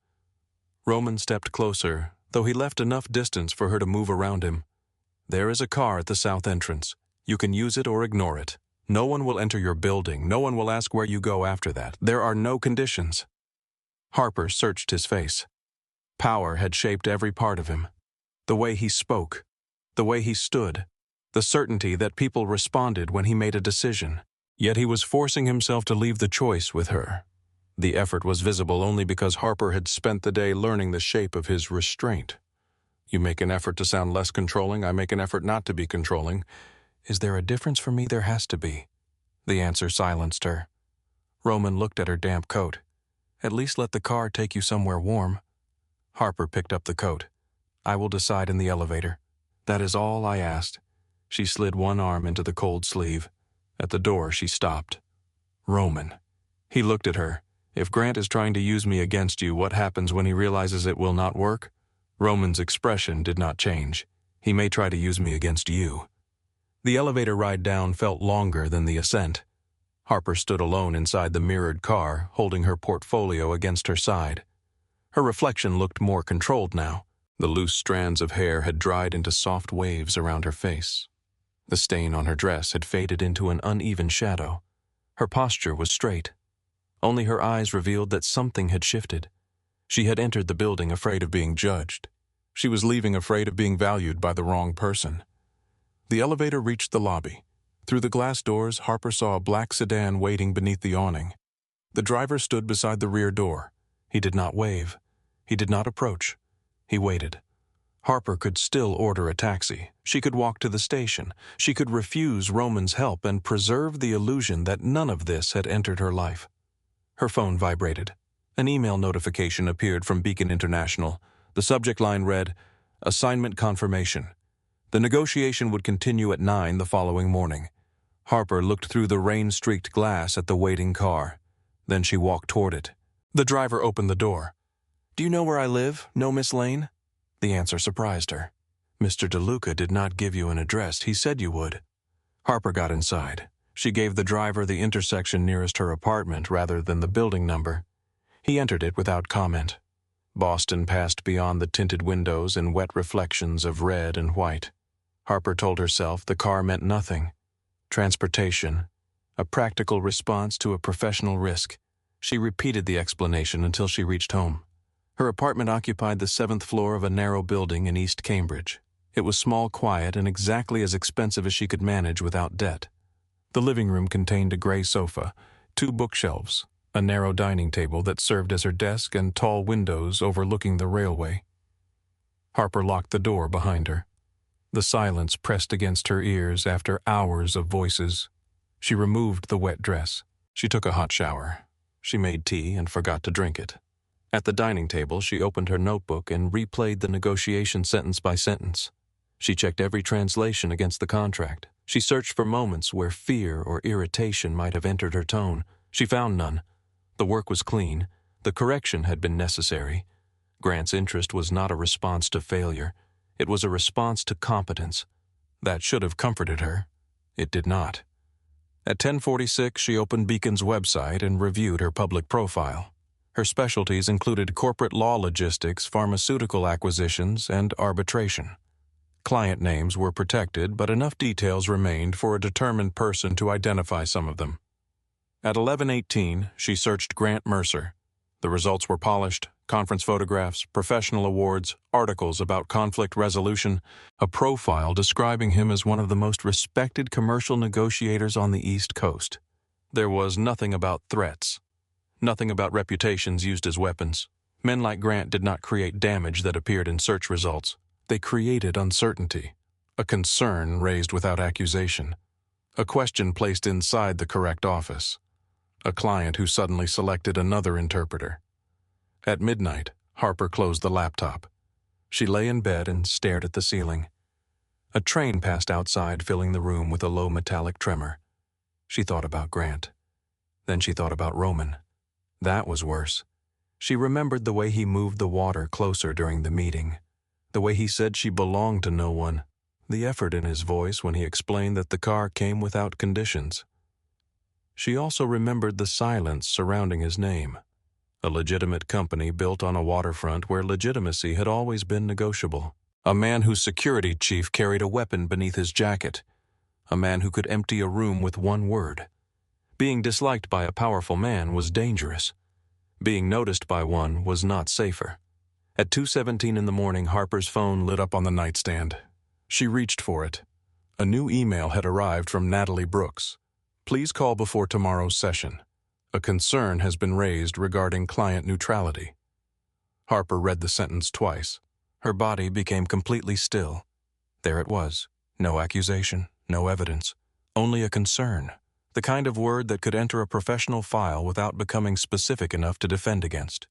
Roman stepped closer, though he left enough distance for her to move around him. There is a car at the south entrance. You can use it or ignore it. No one will enter your building. No one will ask where you go after that. There are no conditions. Harper searched his face. Power had shaped every part of him. The way he spoke, the way he stood, the certainty that people responded when he made a decision. Yet he was forcing himself to leave the choice with her. The effort was visible only because Harper had spent the day learning the shape of his restraint. You make an effort to sound less controlling, I make an effort not to be controlling. Is there a difference for me? There has to be. The answer silenced her. Roman looked at her damp coat. At least let the car take you somewhere warm. Harper picked up the coat. I will decide in the elevator. That is all I asked. She slid one arm into the cold sleeve. At the door, she stopped. Roman. He looked at her. If Grant is trying to use me against you, what happens when he realizes it will not work? Roman's expression did not change. He may try to use me against you. The elevator ride down felt longer than the ascent. Harper stood alone inside the mirrored car, holding her portfolio against her side. Her reflection looked more controlled now. The loose strands of hair had dried into soft waves around her face. The stain on her dress had faded into an uneven shadow. Her posture was straight. Only her eyes revealed that something had shifted. She had entered the building afraid of being judged. She was leaving afraid of being valued by the wrong person. The elevator reached the lobby. Through the glass doors, Harper saw a black sedan waiting beneath the awning. The driver stood beside the rear door. He did not wave. He did not approach. He waited. Harper could still order a taxi. She could walk to the station. She could refuse Roman's help and preserve the illusion that none of this had entered her life. Her phone vibrated. An email notification appeared from Beacon International. The subject line read, Assignment Confirmation. The negotiation would continue at 9 the following morning. Harper looked through the rain-streaked glass at the waiting car. Then she walked toward it. The driver opened the door. Do you know where I live? Know Miss Lane? The answer surprised her. Mr. DeLuca did not give you an address. He said you would. Harper got inside. She gave the driver the intersection nearest her apartment rather than the building number. He entered it without comment. Boston passed beyond the tinted windows in wet reflections of red and white. Harper told herself the car meant nothing. Transportation. A practical response to a professional risk. She repeated the explanation until she reached home. Her apartment occupied the 7th floor of a narrow building in East Cambridge. It was small, quiet, and exactly as expensive as she could manage without debt. The living room contained a gray sofa, 2 bookshelves, a narrow dining table that served as her desk, and tall windows overlooking the railway. Harper locked the door behind her. The silence pressed against her ears after hours of voices. She removed the wet dress. She took a hot shower. She made tea and forgot to drink it. At the dining table, she opened her notebook and replayed the negotiation sentence by sentence. She checked every translation against the contract. She searched for moments where fear or irritation might have entered her tone. She found none. The work was clean. The correction had been necessary. Grant's interest was not a response to failure. It was a response to competence. That should have comforted her. It did not. At 10:46, she opened Beacon's website and reviewed her public profile. Her specialties included corporate law logistics, pharmaceutical acquisitions, and arbitration. Client names were protected, but enough details remained for a determined person to identify some of them. At 11:18, she searched Grant Mercer. The results were polished: conference photographs, professional awards, articles about conflict resolution, a profile describing him as one of the most respected commercial negotiators on the East Coast. There was nothing about threats, nothing about reputations used as weapons. Men like Grant did not create damage that appeared in search results. They created uncertainty, a concern raised without accusation, a question placed inside the correct office, a client who suddenly selected another interpreter. At midnight, Harper closed the laptop. She lay in bed and stared at the ceiling. A train passed outside, filling the room with a low metallic tremor. She thought about Grant. Then she thought about Roman. That was worse. She remembered the way he moved the water closer during the meeting, the way he said she belonged to no one, the effort in his voice when he explained that the car came without conditions. She also remembered the silence surrounding his name, a legitimate company built on a waterfront where legitimacy had always been negotiable, a man whose security chief carried a weapon beneath his jacket, a man who could empty a room with one word. Being disliked by a powerful man was dangerous. Being noticed by one was not safer. At 2:17 in the morning, Harper's phone lit up on the nightstand. She reached for it. A new email had arrived from Natalie Brooks. Please call before tomorrow's session. A concern has been raised regarding client neutrality. Harper read the sentence twice. Her body became completely still. There it was. No accusation, no evidence, only a concern. The kind of word that could enter a professional file without becoming specific enough to defend against.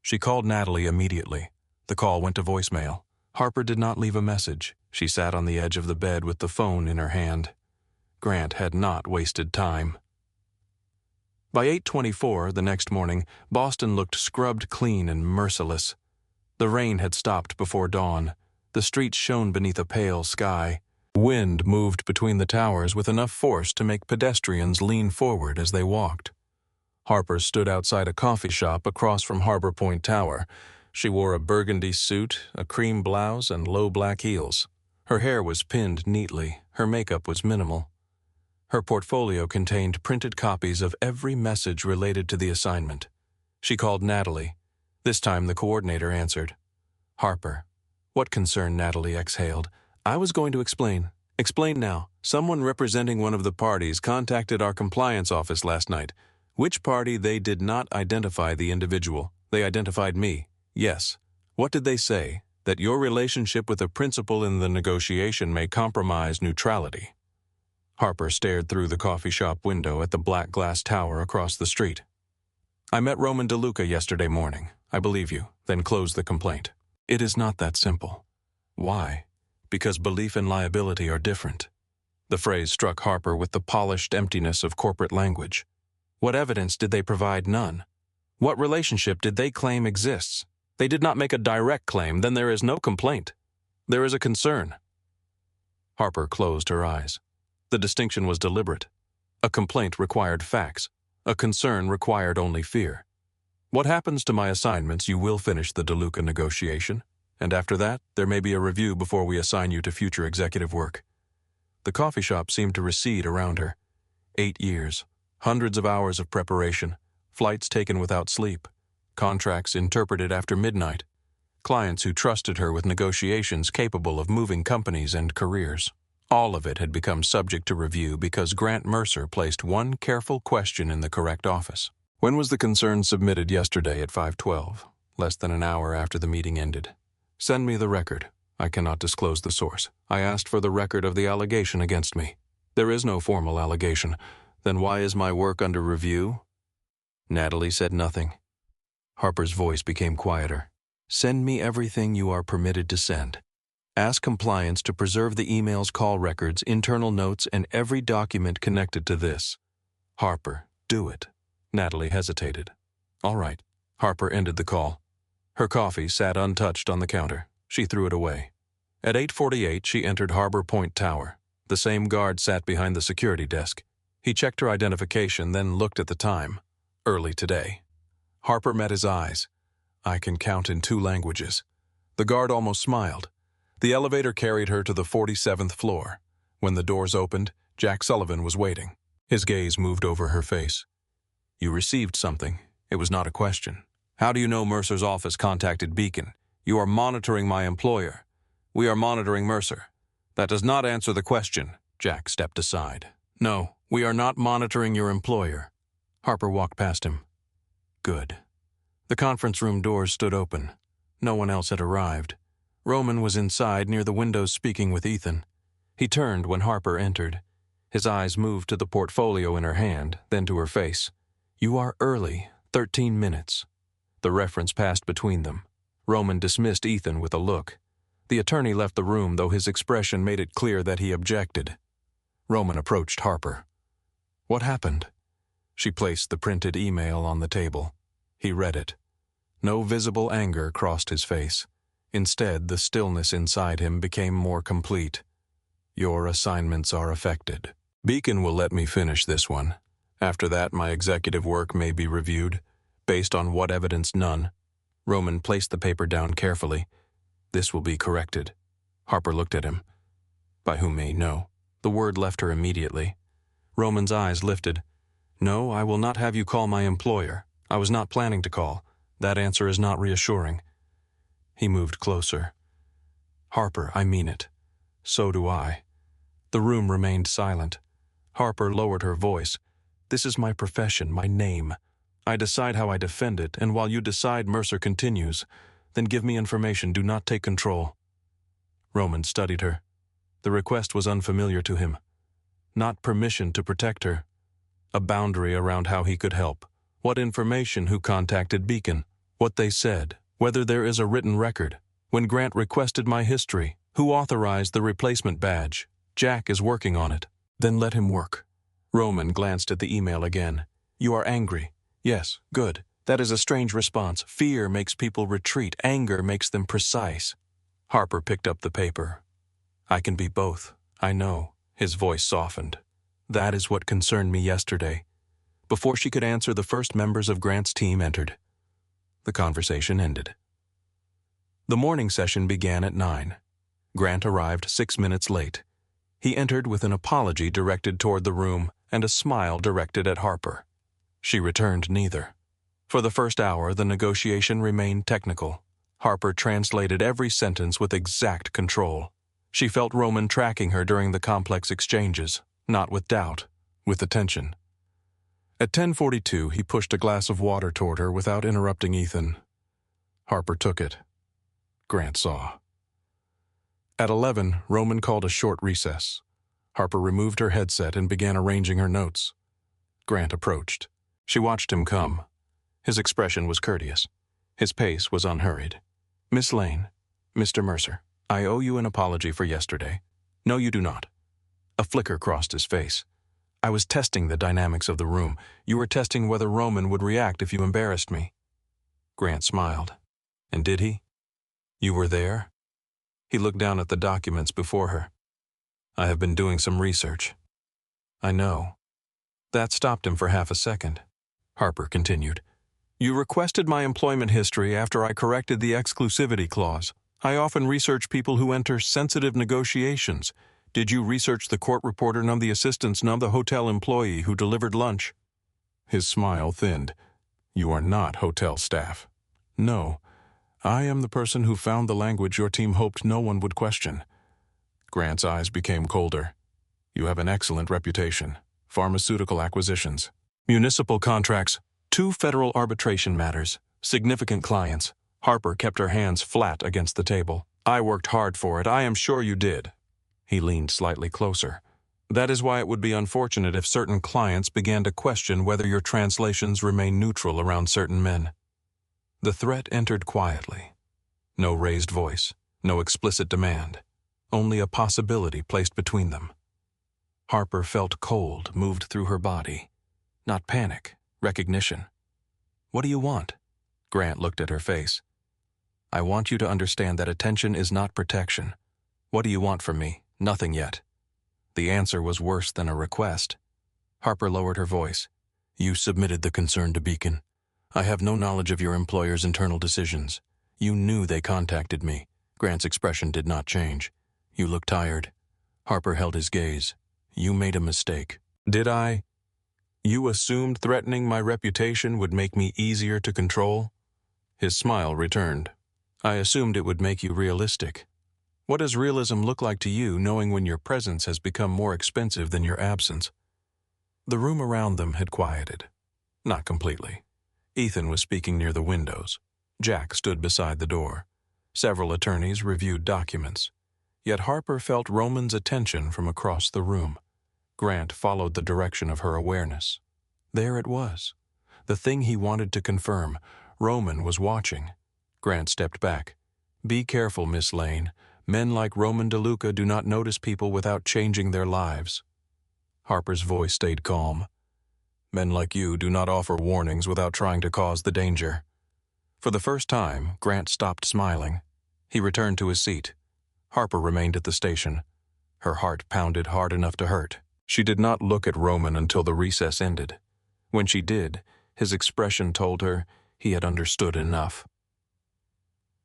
She called Natalie immediately. The call went to voicemail. Harper did not leave a message. She sat on the edge of the bed with the phone in her hand. Grant had not wasted time. By 8:24 the next morning, Boston looked scrubbed clean and merciless. The rain had stopped before dawn. The streets shone beneath a pale sky. Wind moved between the towers with enough force to make pedestrians lean forward as they walked. Harper stood outside a coffee shop across from Harbor Point Tower. She wore a burgundy suit, a cream blouse, and low black heels. Her hair was pinned neatly. Her makeup was minimal. Her portfolio contained printed copies of every message related to the assignment. She called Natalie. This time the coordinator answered. Harper. What concern? Natalie exhaled. I was going to explain. Explain now. Someone representing one of the parties contacted our compliance office last night. Which party? They did not identify the individual. They identified me. Yes. What did they say? That your relationship with a principal in the negotiation may compromise neutrality. Harper stared through the coffee shop window at the black glass tower across the street. I met Roman DeLuca yesterday morning. I believe you. Then close the complaint. It is not that simple. Why? Because belief and liability are different. The phrase struck Harper with the polished emptiness of corporate language. What evidence did they provide? None. What relationship did they claim exists? They did not make a direct claim. Then there is no complaint. There is a concern. Harper closed her eyes. The distinction was deliberate. A complaint required facts. A concern required only fear. What happens to my assignments? You will finish the DeLuca negotiation. And after that, there may be a review before we assign you to future executive work. The coffee shop seemed to recede around her. 8 years, hundreds of hours of preparation, flights taken without sleep, contracts interpreted after midnight, clients who trusted her with negotiations capable of moving companies and careers. All of it had become subject to review because Grant Mercer placed one careful question in the correct office. When was the concern submitted? Yesterday at 5:12, less than an hour after the meeting ended. Send me the record. I cannot disclose the source. I asked for the record of the allegation against me. There is no formal allegation. Then why is my work under review? Natalie said nothing. Harper's voice became quieter. Send me everything you are permitted to send. Ask compliance to preserve the emails, call records, internal notes, and every document connected to this. Harper, do it. Natalie hesitated. All right. Harper ended the call. Her coffee sat untouched on the counter. She threw it away. At 8:48, she entered Harbor Point Tower. The same guard sat behind the security desk. He checked her identification, then looked at the time. Early today. Harper met his eyes. I can count in 2 languages. The guard almost smiled. The elevator carried her to the 47th floor. When the doors opened, Jack Sullivan was waiting. His gaze moved over her face. You received something. It was not a question. How do you know Mercer's office contacted Beacon? You are monitoring my employer. We are monitoring Mercer. That does not answer the question. Jack stepped aside. No, we are not monitoring your employer. Harper walked past him. Good. The conference room doors stood open. No one else had arrived. Roman was inside near the windows speaking with Ethan. He turned when Harper entered. His eyes moved to the portfolio in her hand, then to her face. You are early, 13 minutes. The reference passed between them. Roman dismissed Ethan with a look. The attorney left the room, though his expression made it clear that he objected. Roman approached Harper. What happened? She placed the printed email on the table. He read it. No visible anger crossed his face. Instead, the stillness inside him became more complete. Your assignments are affected. Beacon will let me finish this one. After that, my executive work may be reviewed. Based on what evidence? None. Roman placed the paper down carefully. This will be corrected. Harper looked at him. By whom may know. The word left her immediately. Roman's eyes lifted. No, I will not have you call my employer. I was not planning to call. That answer is not reassuring. He moved closer. Harper, I mean it. So do I. The room remained silent. Harper lowered her voice. This is my profession, my name. I decide how I defend it, and while you decide Mercer continues, then give me information, do not take control. Roman studied her. The request was unfamiliar to him. Not permission to protect her. A boundary around how he could help. What information, who contacted Beacon, what they said, whether there is a written record. When Grant requested my history, who authorized the replacement badge? Jack is working on it. Then let him work. Roman glanced at the email again. You are angry. Yes, good. That is a strange response. Fear makes people retreat. Anger makes them precise. Harper picked up the paper. I can be both. I know. His voice softened. That is what concerned me yesterday. Before she could answer, the first members of Grant's team entered. The conversation ended. The morning session began at 9. Grant arrived 6 minutes late. He entered with an apology directed toward the room and a smile directed at Harper. She returned neither. For the first hour, the negotiation remained technical. Harper translated every sentence with exact control. She felt Roman tracking her during the complex exchanges, not with doubt, with attention. At 10:42, he pushed a glass of water toward her without interrupting Ethan. Harper took it. Grant saw. At 11, Roman called a short recess. Harper removed her headset and began arranging her notes. Grant approached. She watched him come. His expression was courteous. His pace was unhurried. Miss Lane, Mr. Mercer, I owe you an apology for yesterday. No, you do not. A flicker crossed his face. I was testing the dynamics of the room. You were testing whether Roman would react if you embarrassed me. Grant smiled. And did he? You were there? He looked down at the documents before her. I have been doing some research. I know. That stopped him for half a second. Harper continued. You requested my employment history after I corrected the exclusivity clause. I often research people who enter sensitive negotiations. Did you research the court reporter none the assistants none the hotel employee who delivered lunch? His smile thinned. You are not hotel staff. No. I am the person who found the language your team hoped no one would question. Grant's eyes became colder. You have an excellent reputation. Pharmaceutical acquisitions. Municipal contracts. 2 federal arbitration matters. Significant clients. Harper kept her hands flat against the table. I worked hard for it. I am sure you did. He leaned slightly closer. That is why it would be unfortunate if certain clients began to question whether your translations remain neutral around certain men. The threat entered quietly. No raised voice, no explicit demand, only a possibility placed between them. Harper felt cold moved through her body. Not panic, recognition. What do you want? Grant looked at her face. I want you to understand that attention is not protection. What do you want from me? Nothing yet. The answer was worse than a request. Harper lowered her voice. You submitted the concern to Beacon. I have no knowledge of your employer's internal decisions. You knew they contacted me. Grant's expression did not change. You look tired. Harper held his gaze. You made a mistake. Did I? You assumed threatening my reputation would make me easier to control? His smile returned. I assumed it would make you realistic. What does realism look like to you, knowing when your presence has become more expensive than your absence? The room around them had quieted. Not completely. Ethan was speaking near the windows. Jack stood beside the door. Several attorneys reviewed documents. Yet Harper felt Roman's attention from across the room. Grant followed the direction of her awareness. There it was. The thing he wanted to confirm. Roman was watching. Grant stepped back. Be careful, Miss Lane. Men like Roman DeLuca do not notice people without changing their lives. Harper's voice stayed calm. Men like you do not offer warnings without trying to cause the danger. For the first time, Grant stopped smiling. He returned to his seat. Harper remained at the station. Her heart pounded hard enough to hurt. She did not look at Roman until the recess ended. When she did, his expression told her he had understood enough.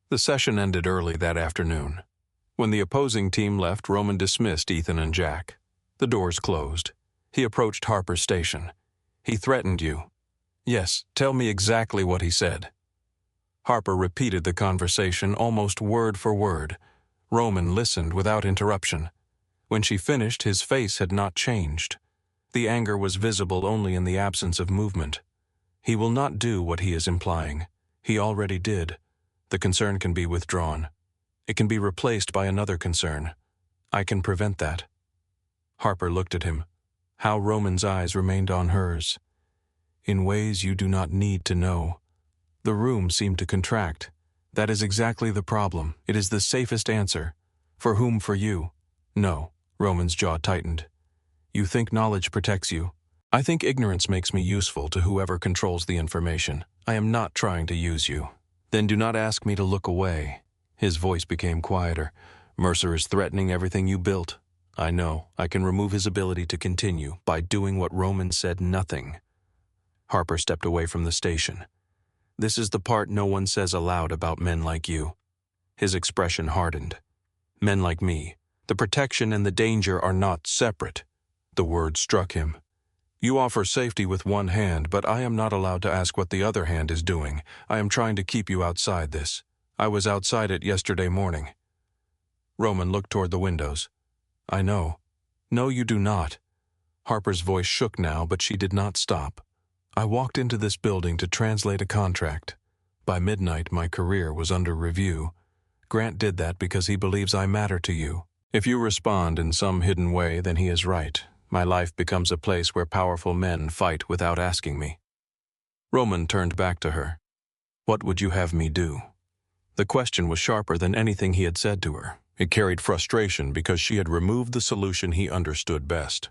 The session ended early that afternoon. When the opposing team left, Roman dismissed Ethan and Jack. The doors closed. He approached Harper's station. He threatened you. Yes, tell me exactly what he said. Harper repeated the conversation almost word for word. Roman listened without interruption. When she finished, his face had not changed. The anger was visible only in the absence of movement. He will not do what he is implying. He already did. The concern can be withdrawn. It can be replaced by another concern. I can prevent that. Harper looked at him. How Roman's eyes remained on hers. In ways you do not need to know. The room seemed to contract. That is exactly the problem. It is the safest answer. For whom? For you? No. Roman's jaw tightened. You think knowledge protects you. I think ignorance makes me useful to whoever controls the information. I am not trying to use you. Then do not ask me to look away. His voice became quieter. Mercer is threatening everything you built. I know. I can remove his ability to continue by doing what Roman said nothing. Harper stepped away from the station. This is the part no one says aloud about men like you. His expression hardened. Men like me. The protection and the danger are not separate. The word struck him. You offer safety with one hand, but I am not allowed to ask what the other hand is doing. I am trying to keep you outside this. I was outside it yesterday morning. Roman looked toward the windows. I know. No, you do not. Harper's voice shook now, but she did not stop. I walked into this building to translate a contract. By midnight, my career was under review. Grant did that because he believes I matter to you. If you respond in some hidden way, then he is right. My life becomes a place where powerful men fight without asking me. Roman turned back to her. What would you have me do? The question was sharper than anything he had said to her. It carried frustration because she had removed the solution he understood best.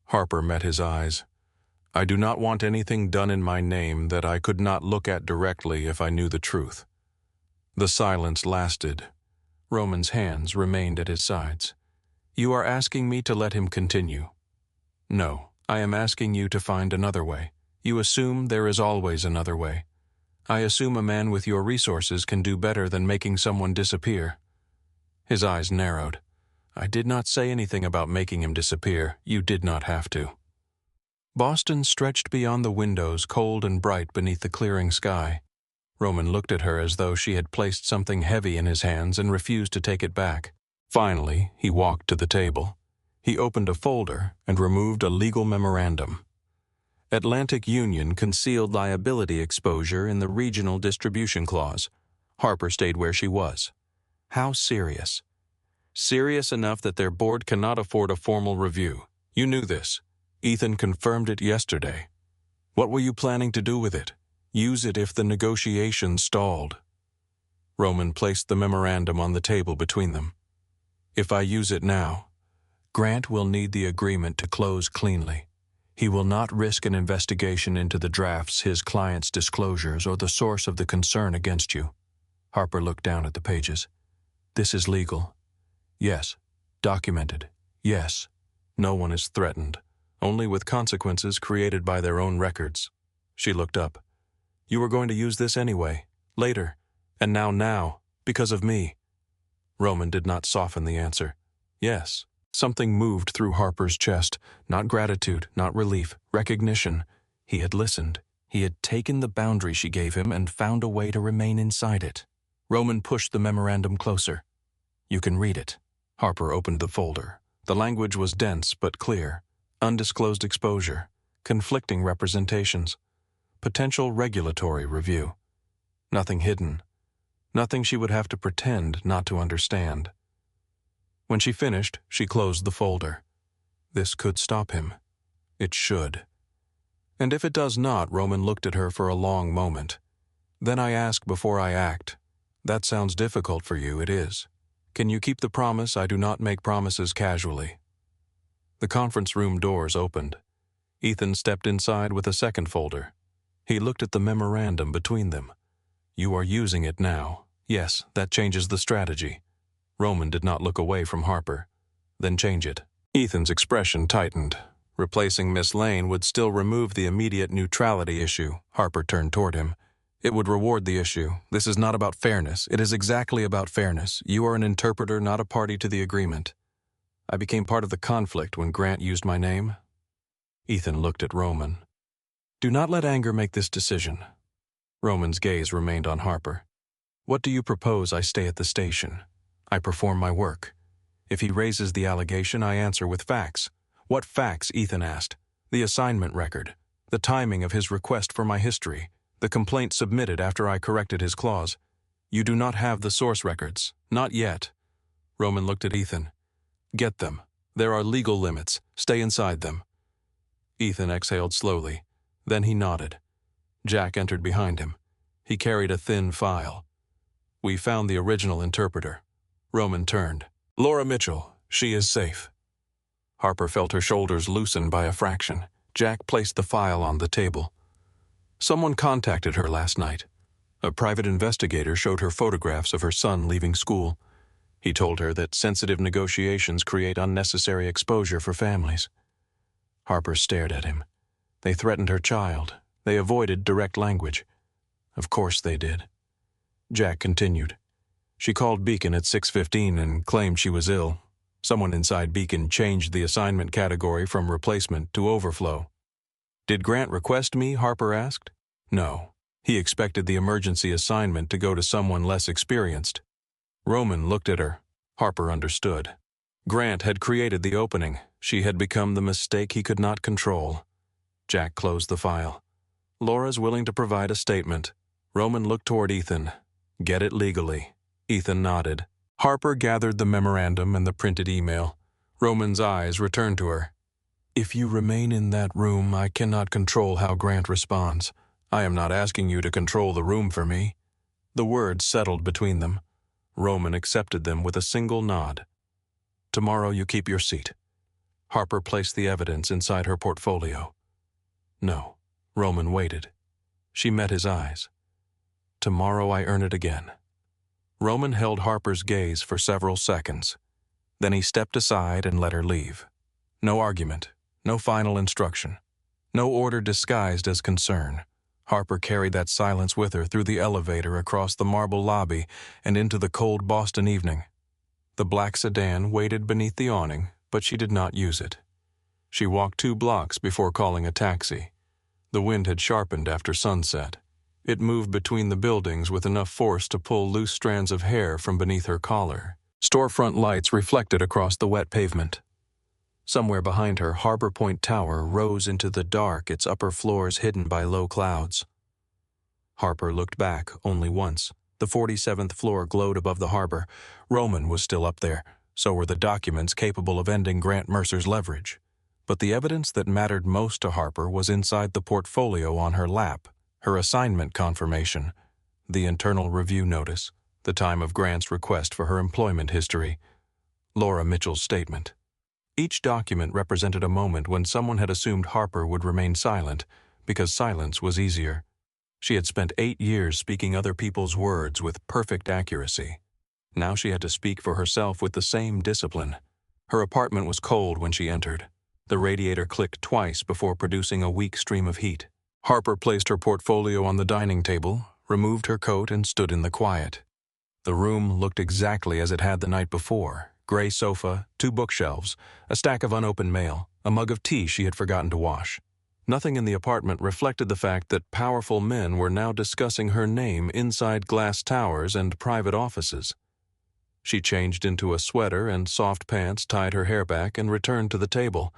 Harper met his eyes. I do not want anything done in my name that I could not look at directly if I knew the truth. The silence lasted. Roman's hands remained at his sides. You are asking me to let him continue. No, I am asking you to find another way. You assume there is always another way. I assume a man with your resources can do better than making someone disappear. His eyes narrowed. I did not say anything about making him disappear. You did not have to. Boston stretched beyond the windows, cold and bright beneath the clearing sky. Roman looked at her as though she had placed something heavy in his hands and refused to take it back. Finally, he walked to the table. He opened a folder and removed a legal memorandum. Atlantic Union concealed liability exposure in the regional distribution clause. Harper stayed where she was. How serious? Serious enough that their board cannot afford a formal review. You knew this. Ethan confirmed it yesterday. What were you planning to do with it? Use it if the negotiations stalled. Roman placed the memorandum on the table between them. If I use it now, Grant will need the agreement to close cleanly. He will not risk an investigation into the drafts, his client's disclosures, or the source of the concern against you. Harper looked down at the pages. This is legal. Yes. Documented. Yes. No one is threatened. Only with consequences created by their own records. She looked up. You were going to use this anyway, later, and now, because of me. Roman did not soften the answer. Yes, Something moved through Harper's chest, not gratitude, not relief, recognition. He had listened. He had taken the boundary she gave him and found a way to remain inside it. Roman pushed the memorandum closer. "You can read it." Harper opened the folder. The language was dense but clear. Undisclosed exposure, conflicting representations, potential regulatory review. Nothing hidden. Nothing she would have to pretend not to understand. When she finished, she closed the folder. This could stop him. It should. And if it does not, Roman looked at her for a long moment. "Then I ask before I act. That sounds difficult for you, it is. Can you keep the promise I do not make promises casually?" The conference room doors opened. Ethan stepped inside with a second folder. He looked at the memorandum between them. "You are using it now. Yes, that changes the strategy." Roman did not look away from Harper. "Then change it." Ethan's expression tightened. Replacing Miss Lane would still remove the immediate neutrality issue. Harper turned toward him. "It would reward the issue. This is not about fairness. It is exactly about fairness. You are an interpreter, not a party to the agreement. I became part of the conflict when Grant used my name." Ethan looked at Roman. "Do not let anger make this decision." Roman's gaze remained on Harper. "What do you propose I stay at the station? I perform my work. If he raises the allegation, I answer with facts." "What facts?" Ethan asked. "The assignment record, the timing of his request for my history, the complaint submitted after I corrected his clause. You do not have the source records. Not yet." Roman looked at Ethan. "Get them. There are legal limits. Stay inside them." Ethan exhaled slowly. Then he nodded. Jack entered behind him. He carried a thin file. "We found the original interpreter." Roman turned. "Laura Mitchell. She is safe." Harper felt her shoulders loosen by a fraction. Jack placed the file on the table. "Someone contacted her last night. A private investigator showed her photographs of her son leaving school. He told her that sensitive negotiations create unnecessary exposure for families." Harper stared at him. "They threatened her child. They avoided direct language." "Of course they did." Jack continued. "She called Beacon at 6:15 and claimed she was ill. Someone inside Beacon changed the assignment category from replacement to overflow." "Did Grant request me?" Harper asked. "No. He expected the emergency assignment to go to someone less experienced." Roman looked at her. Harper understood. Grant had created the opening. She had become the mistake he could not control. Jack closed the file. "Laura's willing to provide a statement." Roman looked toward Ethan. "Get it legally." Ethan nodded. Harper gathered the memorandum and the printed email. Roman's eyes returned to her. "If you remain in that room, I cannot control how Grant responds. I am not asking you to control the room for me." The words settled between them. Roman accepted them with a single nod. "Tomorrow you keep your seat." Harper placed the evidence inside her portfolio. "No." Roman waited. She met his eyes. "Tomorrow I earn it again." Roman held Harper's gaze for several seconds. Then he stepped aside and let her leave. No argument, no final instruction, no order disguised as concern. Harper carried that silence with her through the elevator across the marble lobby and into the cold Boston evening. The black sedan waited beneath the awning, but she did not use it. She walked 2 blocks before calling a taxi. The wind had sharpened after sunset. It moved between the buildings with enough force to pull loose strands of hair from beneath her collar. Storefront lights reflected across the wet pavement. Somewhere behind her, Harbor Point Tower rose into the dark, its upper floors hidden by low clouds. Harper looked back only once. The 47th floor glowed above the harbor. Roman was still up there. So were the documents capable of ending Grant Mercer's leverage. But the evidence that mattered most to Harper was inside the portfolio on her lap. Her assignment confirmation, the internal review notice, the time of Grant's request for her employment history, Laura Mitchell's statement. Each document represented a moment when someone had assumed Harper would remain silent, because silence was easier. She had spent 8 years speaking other people's words with perfect accuracy. Now she had to speak for herself with the same discipline. Her apartment was cold when she entered. The radiator clicked twice before producing a weak stream of heat. Harper placed her portfolio on the dining table, removed her coat, and stood in the quiet. The room looked exactly as it had the night before, gray sofa, 2 bookshelves, a stack of unopened mail, a mug of tea she had forgotten to wash. Nothing in the apartment reflected the fact that powerful men were now discussing her name inside glass towers and private offices. She changed into a sweater and soft pants, tied her hair back, and returned to the table.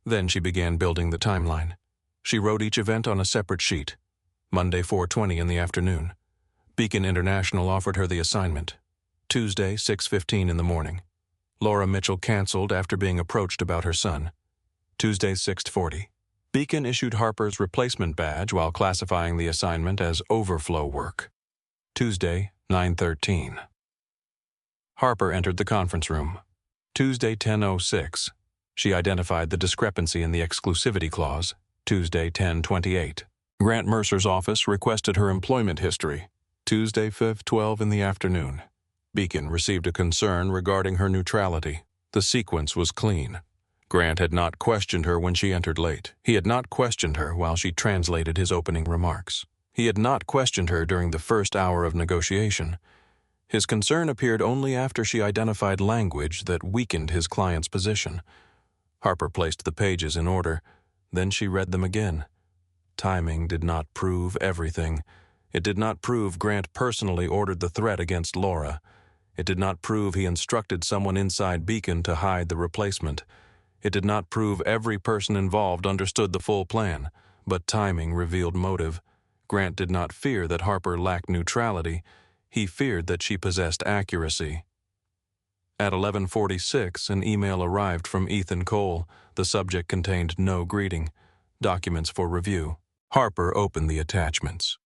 Then she began building the timeline. She wrote each event on a separate sheet. Monday, 4:20 in the afternoon. Beacon International offered her the assignment. Tuesday, 6:15 in the morning. Laura Mitchell canceled after being approached about her son. Tuesday, 6:40. Beacon issued Harper's replacement badge while classifying the assignment as overflow work. Tuesday, 9:13. Harper entered the conference room. Tuesday, 10:06. She identified the discrepancy in the exclusivity clause. Tuesday, 10:28. Grant Mercer's office requested her employment history. Tuesday, 5:12 in the afternoon. Beacon received a concern regarding her neutrality. The sequence was clean. Grant had not questioned her when she entered late. He had not questioned her while she translated his opening remarks. He had not questioned her during the first hour of negotiation. His concern appeared only after she identified language that weakened his client's position. Harper placed the pages in order. Then she read them again. Timing did not prove everything. It did not prove Grant personally ordered the threat against Laura. It did not prove he instructed someone inside Beacon to hide the replacement. It did not prove every person involved understood the full plan, but timing revealed motive. Grant did not fear that Harper lacked neutrality. He feared that she possessed accuracy. At 11:46, an email arrived from Ethan Cole. The subject contained no greeting. Documents for review. Harper opened the attachments.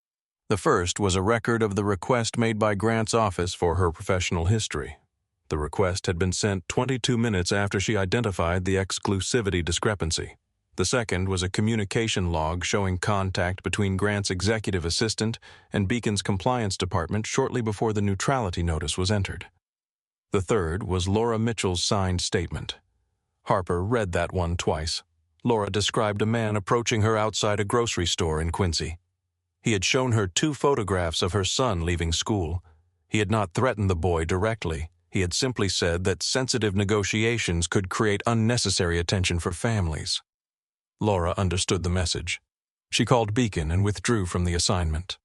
The first was a record of the request made by Grant's office for her professional history. The request had been sent 22 minutes after she identified the exclusivity discrepancy. The second was a communication log showing contact between Grant's executive assistant and Beacon's compliance department shortly before the neutrality notice was entered. The third was Laura Mitchell's signed statement. Harper read that one twice. Laura described a man approaching her outside a grocery store in Quincy. He had shown her 2 photographs of her son leaving school. He had not threatened the boy directly. He had simply said that sensitive negotiations could create unnecessary attention for families. Laura understood the message. She called Beacon and withdrew from the assignment.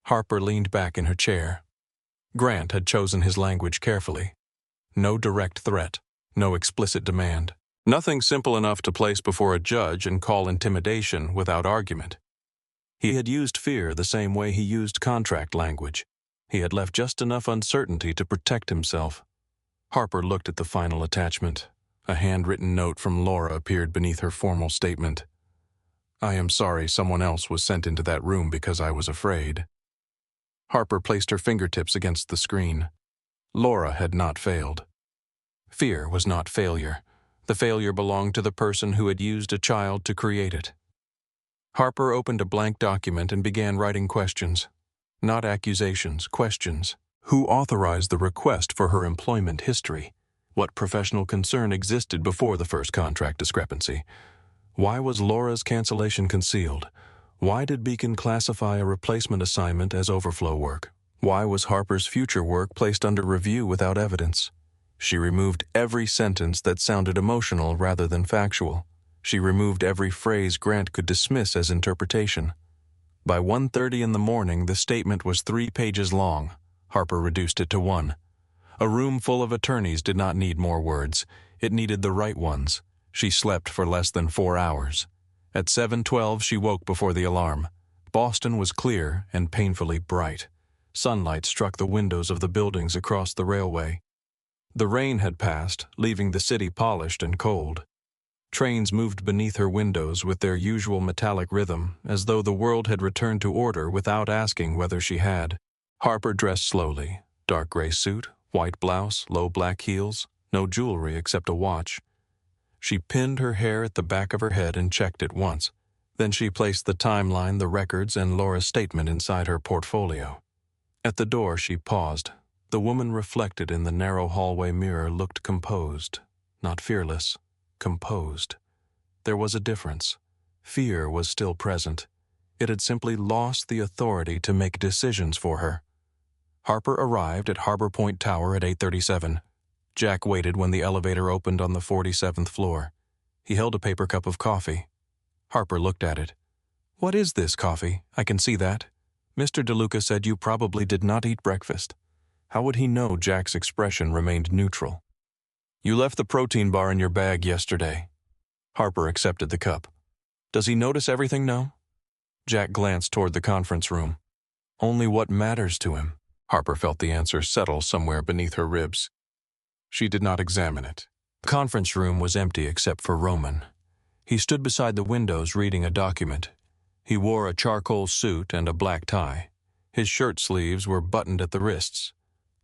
Harper leaned back in her chair. Grant had chosen his language carefully. No direct threat, no explicit demand. Nothing simple enough to place before a judge and call intimidation without argument. He had used fear the same way he used contract language. He had left just enough uncertainty to protect himself. Harper looked at the final attachment. A handwritten note from Laura appeared beneath her formal statement. "I am sorry someone else was sent into that room because I was afraid." Harper placed her fingertips against the screen. Laura had not failed. Fear was not failure. The failure belonged to the person who had used a child to create it. Harper opened a blank document and began writing questions. Not accusations, questions. Who authorized the request for her employment history? What professional concern existed before the first contract discrepancy? Why was Laura's cancellation concealed? Why did Beacon classify a replacement assignment as overflow work? Why was Harper's future work placed under review without evidence? She removed every sentence that sounded emotional rather than factual. She removed every phrase Grant could dismiss as interpretation. By 1:30 in the morning, the statement was 3 pages long. Harper reduced it to 1. A room full of attorneys did not need more words. It needed the right ones. She slept for less than 4 hours. At 7:12, she woke before the alarm. Boston was clear and painfully bright. Sunlight struck the windows of the buildings across the railway. The rain had passed, leaving the city polished and cold. Trains moved beneath her windows with their usual metallic rhythm, as though the world had returned to order without asking whether she had. Harper dressed slowly. Dark gray suit, white blouse, low black heels, no jewelry except a watch. She pinned her hair at the back of her head and checked it once. Then she placed the timeline, the records, and Laura's statement inside her portfolio. At the door, she paused. The woman reflected in the narrow hallway mirror looked composed, not fearless, composed. There was a difference. Fear was still present. It had simply lost the authority to make decisions for her. Harper arrived at Harbor Point Tower at 8:37. Jack waited when the elevator opened on the 47th floor. He held a paper cup of coffee. Harper looked at it. "What is this coffee? I can see that. Mr. DeLuca said you probably did not eat breakfast." How would he know Jack's expression remained neutral? "You left the protein bar in your bag yesterday." Harper accepted the cup. "Does he notice everything now?" Jack glanced toward the conference room. "Only what matters to him." Harper felt the answer settle somewhere beneath her ribs. She did not examine it. The conference room was empty except for Roman. He stood beside the windows reading a document. He wore a charcoal suit and a black tie. His shirt sleeves were buttoned at the wrists.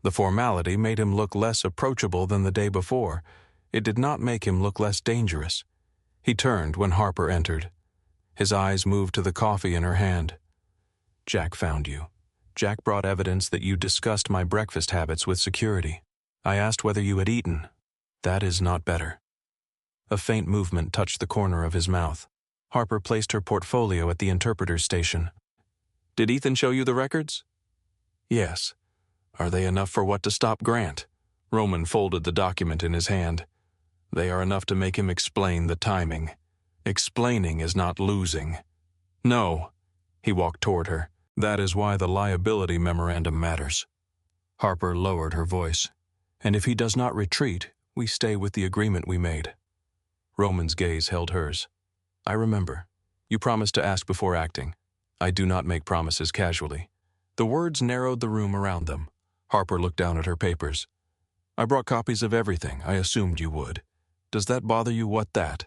The formality made him look less approachable than the day before. It did not make him look less dangerous. He turned when Harper entered. His eyes moved to the coffee in her hand. "Jack found you. Jack brought evidence that you discussed my breakfast habits with security. I asked whether you had eaten. That is not better." A faint movement touched the corner of his mouth. Harper placed her portfolio at the interpreter's station. "Did Ethan show you the records?" "Yes." "Are they enough for what to stop Grant?" Roman folded the document in his hand. "They are enough to make him explain the timing. Explaining is not losing." "No." He walked toward her. "That is why the liability memorandum matters." Harper lowered her voice. "And if he does not retreat, we stay with the agreement we made." Roman's gaze held hers. "I remember. You promised to ask before acting. I do not make promises casually." The words narrowed the room around them. Harper looked down at her papers. "I brought copies of everything. I assumed you would. Does that bother you? What that?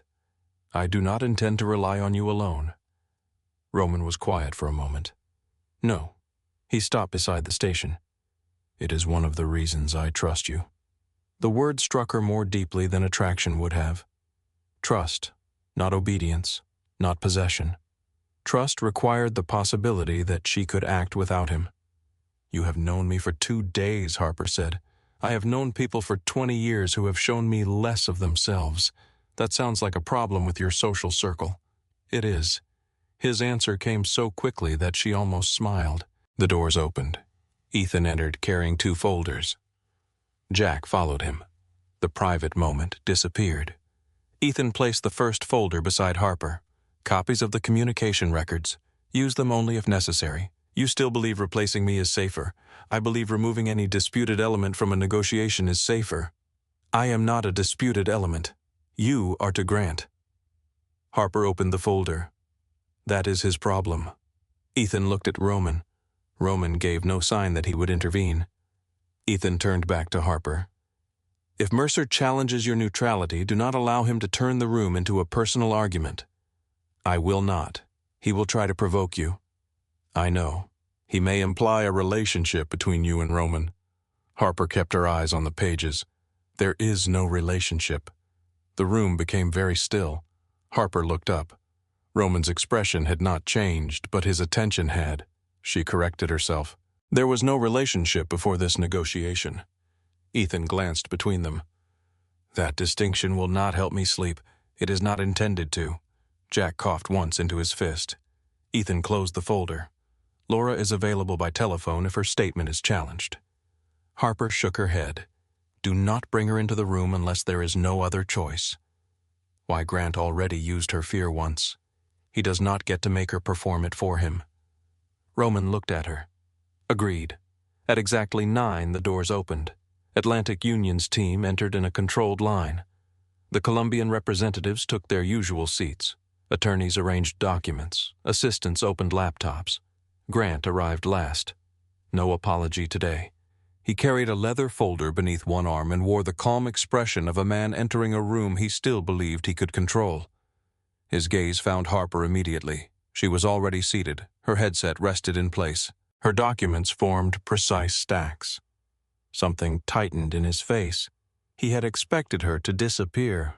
I do not intend to rely on you alone." Roman was quiet for a moment. "No." He stopped beside the station. "It is one of the reasons I trust you." The word struck her more deeply than attraction would have. Trust, not obedience, not possession. Trust required the possibility that she could act without him. "You have known me for 2 days," Harper said. "I have known people for 20 years who have shown me less of themselves. That sounds like a problem with your social circle." "It is." His answer came so quickly that she almost smiled. The doors opened. Ethan entered carrying 2 folders. Jack followed him. The private moment disappeared. Ethan placed the first folder beside Harper. "Copies of the communication records. Use them only if necessary. You still believe replacing me is safer. I believe removing any disputed element from a negotiation is safer. I am not a disputed element. You are to Grant." Harper opened the folder. "That is his problem." Ethan looked at Roman. Roman gave no sign that he would intervene. Ethan turned back to Harper. "If Mercer challenges your neutrality, do not allow him to turn the room into a personal argument." "I will not. He will try to provoke you." "I know. He may imply a relationship between you and Roman." Harper kept her eyes on the pages. "There is no relationship." The room became very still. Harper looked up. Roman's expression had not changed, but his attention had. She corrected herself. "There was no relationship before this negotiation." Ethan glanced between them. "That distinction will not help me sleep. It is not intended to." Jack coughed once into his fist. Ethan closed the folder. "Laura is available by telephone if her statement is challenged." Harper shook her head. "Do not bring her into the room unless there is no other choice." Why, Grant already used her fear once. He does not get to make her perform it for him. Roman looked at her. "Agreed." At exactly 9, the doors opened. Atlantic Union's team entered in a controlled line. The Colombian representatives took their usual seats. Attorneys arranged documents. Assistants opened laptops. Grant arrived last. No apology today. He carried a leather folder beneath one arm and wore the calm expression of a man entering a room he still believed he could control. His gaze found Harper immediately. She was already seated. Her headset rested in place. Her documents formed precise stacks. Something tightened in his face. He had expected her to disappear.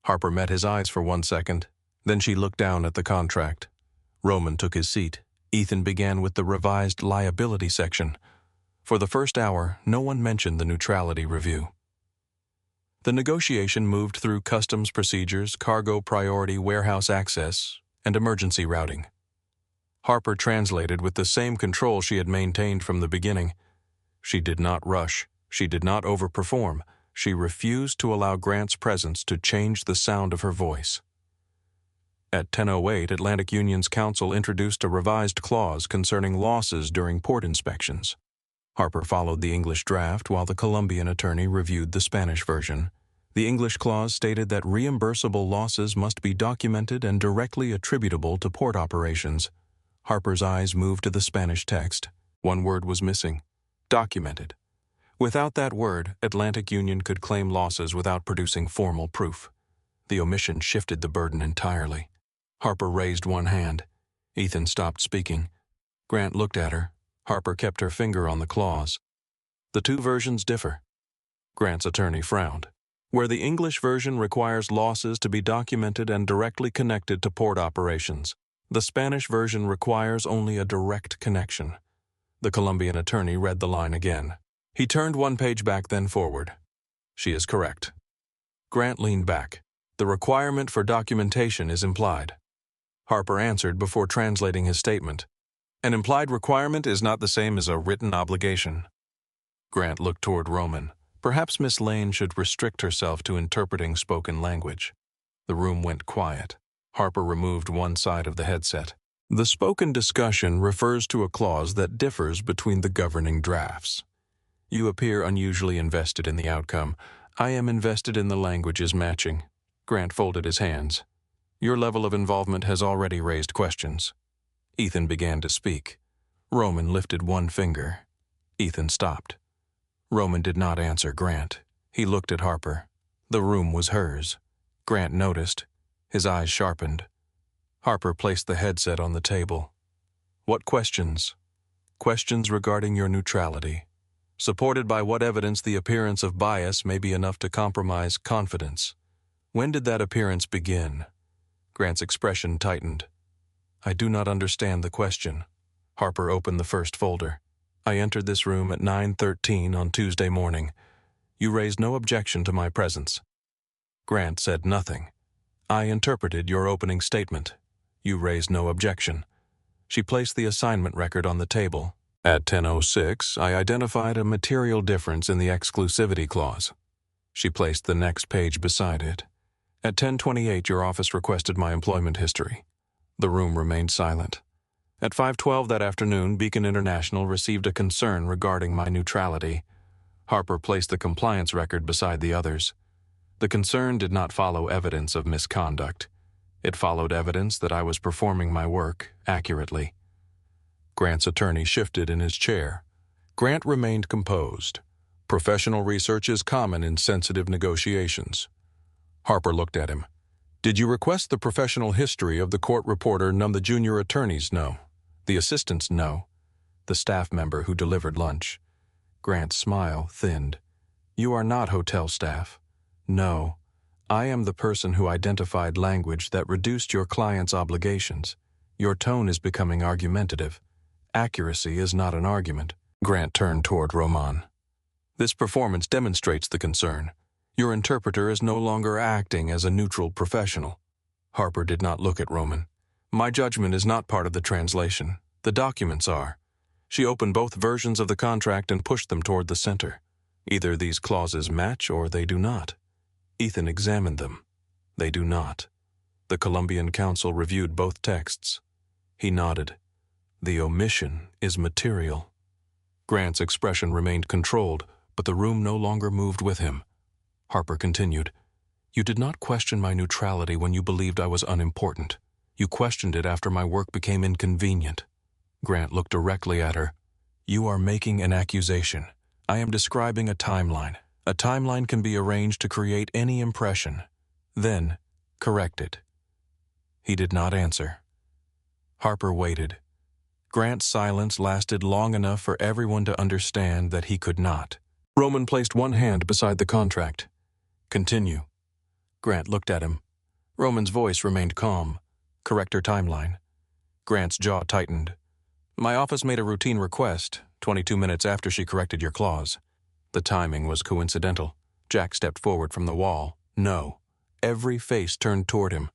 Harper met his eyes for 1 second. Then she looked down at the contract. Roman took his seat. Ethan began with the revised liability section. For the first hour, no one mentioned the neutrality review. The negotiation moved through customs procedures, cargo priority warehouse access, and emergency routing. Harper translated with the same control she had maintained from the beginning. She did not rush. She did not overperform. She refused to allow Grant's presence to change the sound of her voice. At 10:08, Atlantic Union's counsel introduced a revised clause concerning losses during port inspections. Harper followed the English draft while the Colombian attorney reviewed the Spanish version. The English clause stated that reimbursable losses must be documented and directly attributable to port operations. Harper's eyes moved to the Spanish text. One word was missing: documented. Without that word, Atlantic Union could claim losses without producing formal proof. The omission shifted the burden entirely. Harper raised one hand. Ethan stopped speaking. Grant looked at her. Harper kept her finger on the clause. The two versions differ. Grant's attorney frowned. Where the English version requires losses to be documented and directly connected to port operations, the Spanish version requires only a direct connection. The Colombian attorney read the line again. He turned one page back, then forward. She is correct. Grant leaned back. The requirement for documentation is implied. Harper answered before translating his statement. An implied requirement is not the same as a written obligation. Grant looked toward Roman. Perhaps Miss Lane should restrict herself to interpreting spoken language. The room went quiet. Harper removed one side of the headset. The spoken discussion refers to a clause that differs between the governing drafts. You appear unusually invested in the outcome. I am invested in the languages matching. Grant folded his hands. Your level of involvement has already raised questions. Ethan began to speak. Roman lifted one finger. Ethan stopped. Roman did not answer Grant. He looked at Harper. The room was hers. Grant noticed. His eyes sharpened. Harper placed the headset on the table. What questions? Questions regarding your neutrality. Supported by what evidence the appearance of bias may be enough to compromise confidence. When did that appearance begin? Grant's expression tightened. I do not understand the question. Harper opened the first folder. I entered this room at 9:13 on Tuesday morning. You raised no objection to my presence. Grant said nothing. I interpreted your opening statement. You raised no objection. She placed the assignment record on the table. At 10:06, I identified a material difference in the exclusivity clause. She placed the next page beside it. At 10:28, your office requested my employment history. The room remained silent. At 5:12 that afternoon, Beacon International received a concern regarding my neutrality. Harper placed the compliance record beside the others. The concern did not follow evidence of misconduct. It followed evidence that I was performing my work accurately. Grant's attorney shifted in his chair. Grant remained composed. Professional research is common in sensitive negotiations. Harper looked at him. Did you request the professional history of the court reporter? None of the junior attorneys know. The assistants know. The staff member who delivered lunch. Grant's smile thinned. You are not hotel staff. No. I am the person who identified language that reduced your client's obligations. Your tone is becoming argumentative. Accuracy is not an argument. Grant turned toward Roman. This performance demonstrates the concern. Your interpreter is no longer acting as a neutral professional. Harper did not look at Roman. My judgment is not part of the translation. The documents are. She opened both versions of the contract and pushed them toward the center. Either these clauses match or they do not. Ethan examined them. They do not. The Colombian counsel reviewed both texts. He nodded. The omission is material. Grant's expression remained controlled, but the room no longer moved with him. Harper continued. You did not question my neutrality when you believed I was unimportant. You questioned it after my work became inconvenient. Grant looked directly at her. You are making an accusation. I am describing a timeline. A timeline can be arranged to create any impression. Then, correct it. He did not answer. Harper waited. Grant's silence lasted long enough for everyone to understand that he could not. Roman placed one hand beside the contract. Continue. Grant looked at him. Roman's voice remained calm. Correct her timeline. Grant's jaw tightened. My office made a routine request, 22 minutes after she corrected your clause. The timing was coincidental. Jack stepped forward from the wall. No. Every face turned toward him.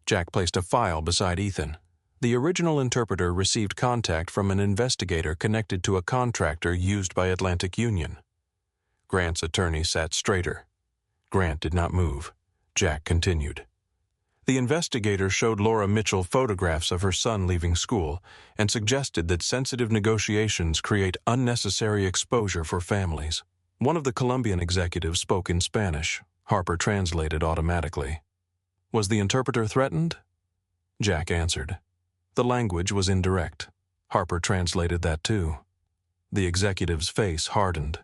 Jack placed a file beside Ethan. The original interpreter received contact from an investigator connected to a contractor used by Atlantic Union. Grant's attorney sat straighter. Grant did not move. Jack continued. The investigator showed Laura Mitchell photographs of her son leaving school and suggested that sensitive negotiations create unnecessary exposure for families. One of the Colombian executives spoke in Spanish. Harper translated automatically. Was the interpreter threatened? Jack answered. The language was indirect. Harper translated that too. The executive's face hardened.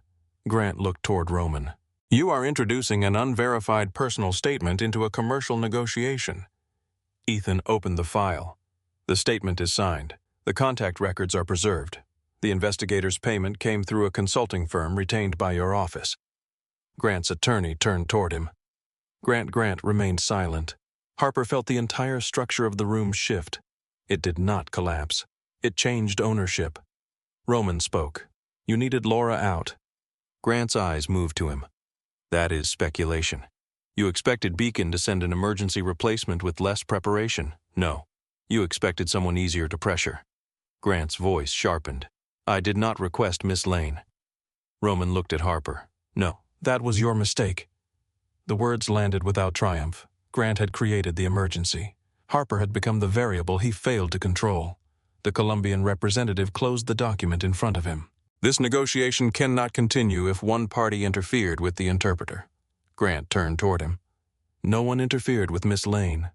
Grant looked toward Roman. You are introducing an unverified personal statement into a commercial negotiation. Ethan opened the file. The statement is signed. The contact records are preserved. The investigator's payment came through a consulting firm retained by your office. Grant's attorney turned toward him. Grant remained silent. Harper felt the entire structure of the room shift. It did not collapse. It changed ownership. Roman spoke. You needed Laura out. Grant's eyes moved to him. That is speculation. You expected Beacon to send an emergency replacement with less preparation. No. You expected someone easier to pressure. Grant's voice sharpened. I did not request Miss Lane. Roman looked at Harper. No, that was your mistake. The words landed without triumph. Grant had created the emergency. Harper had become the variable he failed to control. The Colombian representative closed the document in front of him. This negotiation cannot continue if one party interfered with the interpreter. Grant turned toward him. No one interfered with Miss Lane.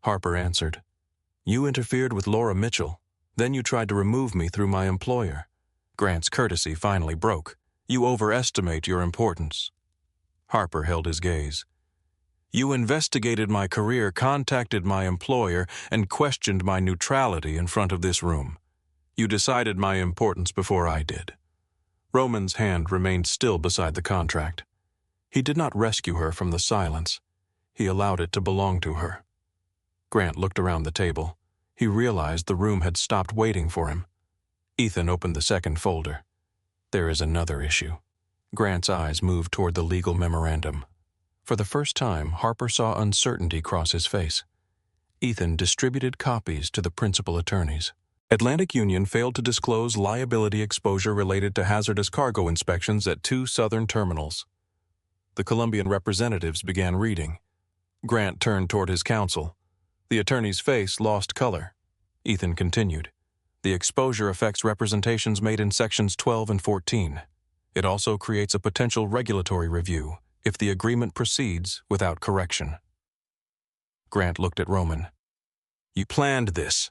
Harper answered. You interfered with Laura Mitchell. Then you tried to remove me through my employer. Grant's courtesy finally broke. You overestimate your importance. Harper held his gaze. You investigated my career, contacted my employer, and questioned my neutrality in front of this room. You decided my importance before I did. Roman's hand remained still beside the contract. He did not rescue her from the silence. He allowed it to belong to her. Grant looked around the table. He realized the room had stopped waiting for him. Ethan opened the second folder. There is another issue. Grant's eyes moved toward the legal memorandum. For the first time, Harper saw uncertainty cross his face. Ethan distributed copies to the principal attorneys. Atlantic Union failed to disclose liability exposure related to hazardous cargo inspections at 2 southern terminals. The Colombian representatives began reading. Grant turned toward his counsel. The attorney's face lost color. Ethan continued. The exposure affects representations made in sections 12 and 14. It also creates a potential regulatory review if the agreement proceeds without correction. Grant looked at Roman. You planned this.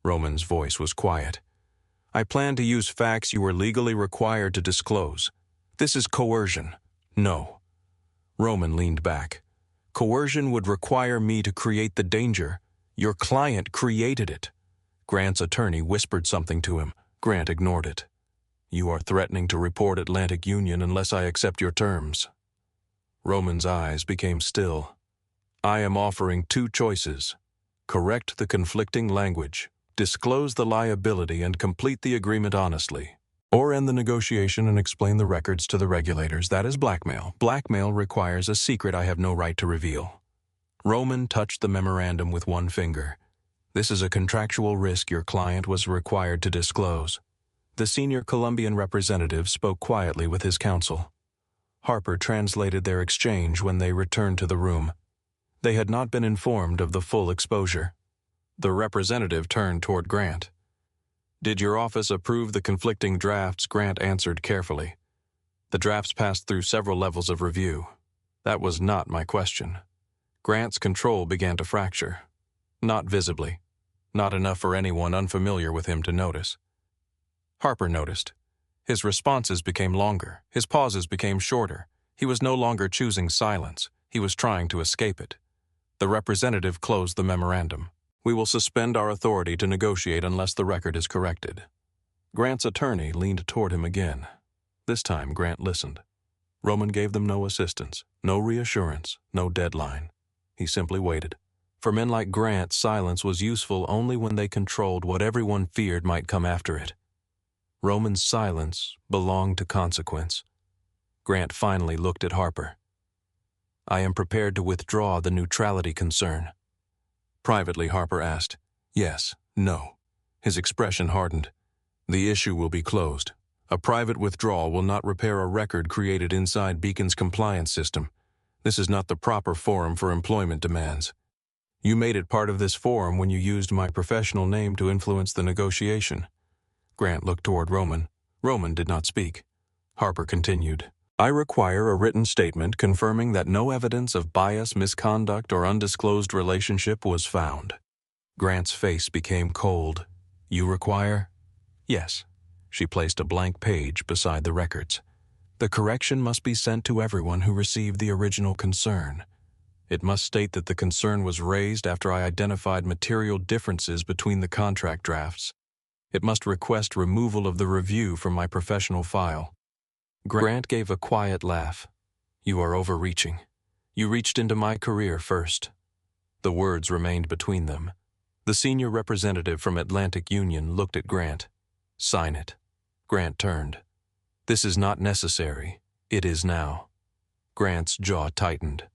Roman's voice was quiet. I plan to use facts you were legally required to disclose. This is coercion. No. Roman leaned back. Coercion would require me to create the danger. Your client created it. Grant's attorney whispered something to him. Grant ignored it. You are threatening to report Atlantic Union unless I accept your terms. Roman's eyes became still. I am offering 2 choices. Correct the conflicting language. Disclose the liability and complete the agreement honestly. Or end the negotiation and explain the records to the regulators. That is blackmail. Blackmail requires a secret I have no right to reveal. Roman touched the memorandum with one finger. This is a contractual risk your client was required to disclose. The senior Colombian representative spoke quietly with his counsel. Harper translated their exchange when they returned to the room. They had not been informed of the full exposure. The representative turned toward Grant. Did your office approve the conflicting drafts? Grant answered carefully. The drafts passed through several levels of review. That was not my question. Grant's control began to fracture. Not visibly. Not enough for anyone unfamiliar with him to notice. Harper noticed. His responses became longer. His pauses became shorter. He was no longer choosing silence. He was trying to escape it. The representative closed the memorandum. We will suspend our authority to negotiate unless the record is corrected. Grant's attorney leaned toward him again. This time, Grant listened. Roman gave them no assistance, no reassurance, no deadline. He simply waited. For men like Grant, silence was useful only when they controlled what everyone feared might come after it. Roman's silence belonged to consequence. Grant finally looked at Harper. I am prepared to withdraw the neutrality concern. Privately, Harper asked, yes, no. His expression hardened. The issue will be closed. A private withdrawal will not repair a record created inside Beacon's compliance system. This is not the proper forum for employment demands. You made it part of this forum when you used my professional name to influence the negotiation. Grant looked toward Roman. Roman did not speak. Harper continued. I require a written statement confirming that no evidence of bias, misconduct, or undisclosed relationship was found. Grant's face became cold. You require? Yes. She placed a blank page beside the records. The correction must be sent to everyone who received the original concern. It must state that the concern was raised after I identified material differences between the contract drafts. It must request removal of the review from my professional file. Grant gave a quiet laugh. You are overreaching. You reached into my career first. The words remained between them. The senior representative from Atlantic Union looked at Grant. Sign it. Grant turned. This is not necessary. It is now. Grant's jaw tightened.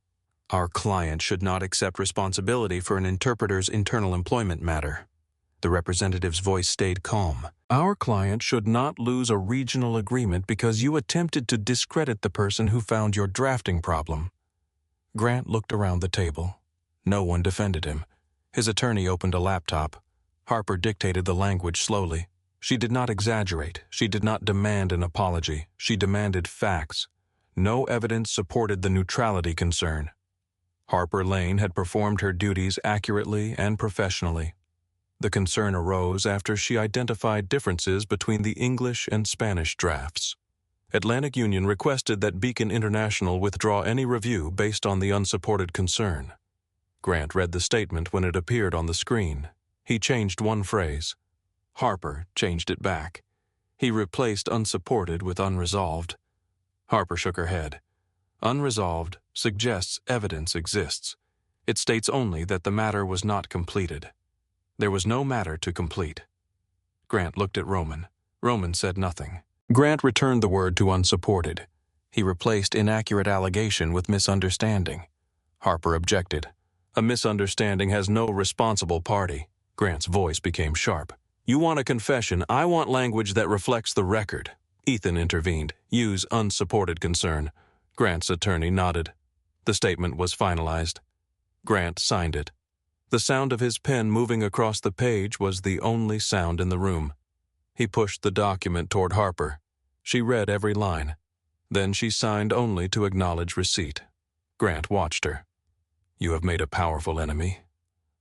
Our client should not accept responsibility for an interpreter's internal employment matter. The representative's voice stayed calm. Our client should not lose a regional agreement because you attempted to discredit the person who found your drafting problem. Grant looked around the table. No one defended him. His attorney opened a laptop. Harper dictated the language slowly. She did not exaggerate. She did not demand an apology. She demanded facts. No evidence supported the neutrality concern. Harper Lane had performed her duties accurately and professionally. The concern arose after she identified differences between the English and Spanish drafts. Atlantic Union requested that Beacon International withdraw any review based on the unsupported concern. Grant read the statement when it appeared on the screen. He changed one phrase. Harper changed it back. He replaced unsupported with unresolved. Harper shook her head. Unresolved suggests evidence exists. It states only that the matter was not completed. There was no matter to complete. Grant looked at Roman. Roman said nothing. Grant returned the word to unsupported. He replaced inaccurate allegation with misunderstanding. Harper objected. A misunderstanding has no responsible party. Grant's voice became sharp. You want a confession. I want language that reflects the record. Ethan intervened. Use unsupported concern. Grant's attorney nodded. The statement was finalized. Grant signed it. The sound of his pen moving across the page was the only sound in the room. He pushed the document toward Harper. She read every line. Then she signed only to acknowledge receipt. Grant watched her. You have made a powerful enemy.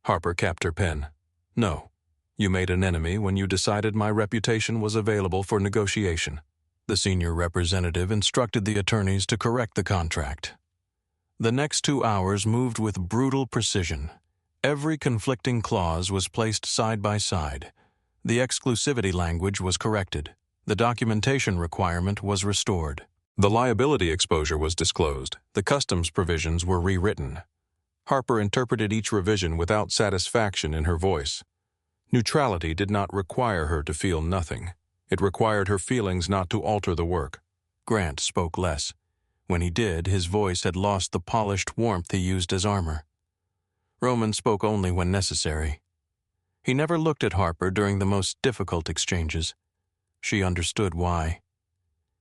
Harper capped her pen. No. You made an enemy when you decided my reputation was available for negotiation. The senior representative instructed the attorneys to correct the contract. The next 2 hours moved with brutal precision. Every conflicting clause was placed side by side. The exclusivity language was corrected. The documentation requirement was restored. The liability exposure was disclosed. The customs provisions were rewritten. Harper interpreted each revision without satisfaction in her voice. Neutrality did not require her to feel nothing. It required her feelings not to alter the work. Grant spoke less. When he did, his voice had lost the polished warmth he used as armor. Roman spoke only when necessary. He never looked at Harper during the most difficult exchanges. She understood why.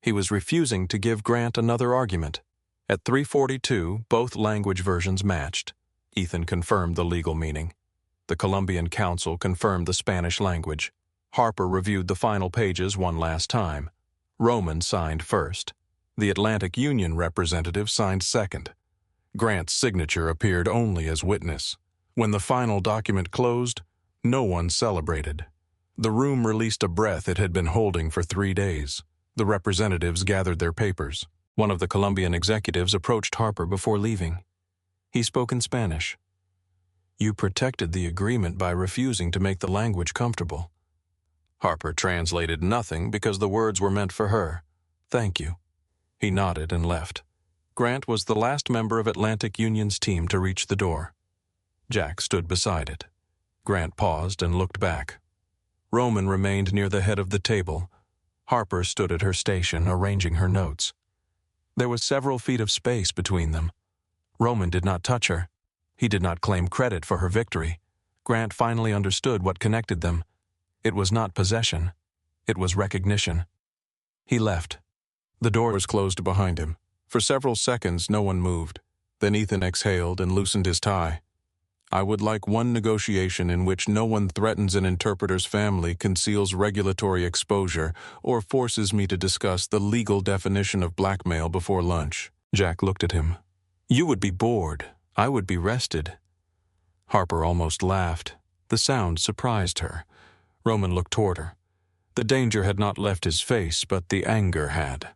He was refusing to give Grant another argument. At 3:42, both language versions matched. Ethan confirmed the legal meaning. The Colombian counsel confirmed the Spanish language. Harper reviewed the final pages one last time. Roman signed first. The Atlantic Union representative signed second. Grant's signature appeared only as witness. When the final document closed, no one celebrated. The room released a breath it had been holding for 3 days. The representatives gathered their papers. One of the Colombian executives approached Harper before leaving. He spoke in Spanish. You protected the agreement by refusing to make the language comfortable. Harper translated nothing because the words were meant for her. Thank you. He nodded and left. Grant was the last member of Atlantic Union's team to reach the door. Jack stood beside it. Grant paused and looked back. Roman remained near the head of the table. Harper stood at her station, arranging her notes. There was several feet of space between them. Roman did not touch her. He did not claim credit for her victory. Grant finally understood what connected them. It was not possession. It was recognition. He left. The door was closed behind him. For several seconds, no one moved. Then Ethan exhaled and loosened his tie. I would like one negotiation in which no one threatens an interpreter's family, conceals regulatory exposure, or forces me to discuss the legal definition of blackmail before lunch. Jack looked at him. You would be bored. I would be rested. Harper almost laughed. The sound surprised her. Roman looked toward her. The danger had not left his face, but the anger had.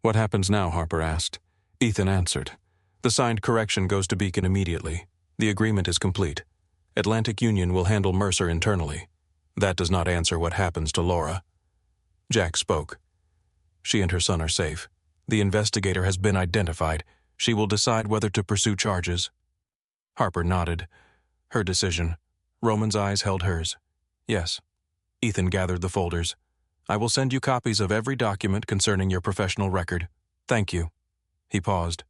What happens now? Harper asked. Ethan answered. The signed correction goes to Beacon immediately. The agreement is complete. Atlantic Union will handle Mercer internally. That does not answer what happens to Laura. Jack spoke. She and her son are safe. The investigator has been identified. She will decide whether to pursue charges. Harper nodded. Her decision. Roman's eyes held hers. Yes. Ethan gathered the folders. I will send you copies of every document concerning your professional record. Thank you. He paused.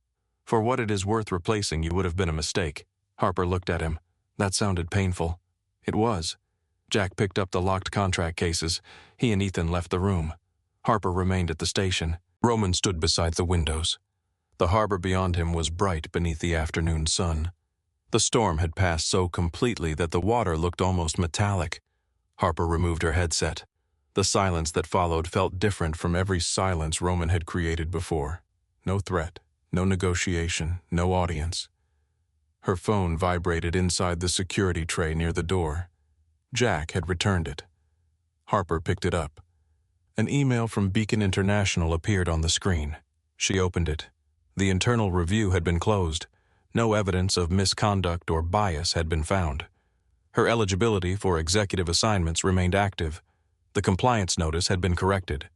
For what it is worth replacing you would have been a mistake. Harper looked at him. That sounded painful. It was. Jack picked up the locked contract cases. He and Ethan left the room. Harper remained at the station. Roman stood beside the windows. The harbor beyond him was bright beneath the afternoon sun. The storm had passed so completely that the water looked almost metallic. Harper removed her headset. The silence that followed felt different from every silence Roman had created before. No threat, no negotiation, no audience. Her phone vibrated inside the security tray near the door. Jack had returned it. Harper picked it up. An email from Beacon International appeared on the screen. She opened it. The internal review had been closed. No evidence of misconduct or bias had been found. Her eligibility for executive assignments remained active. The compliance notice had been corrected.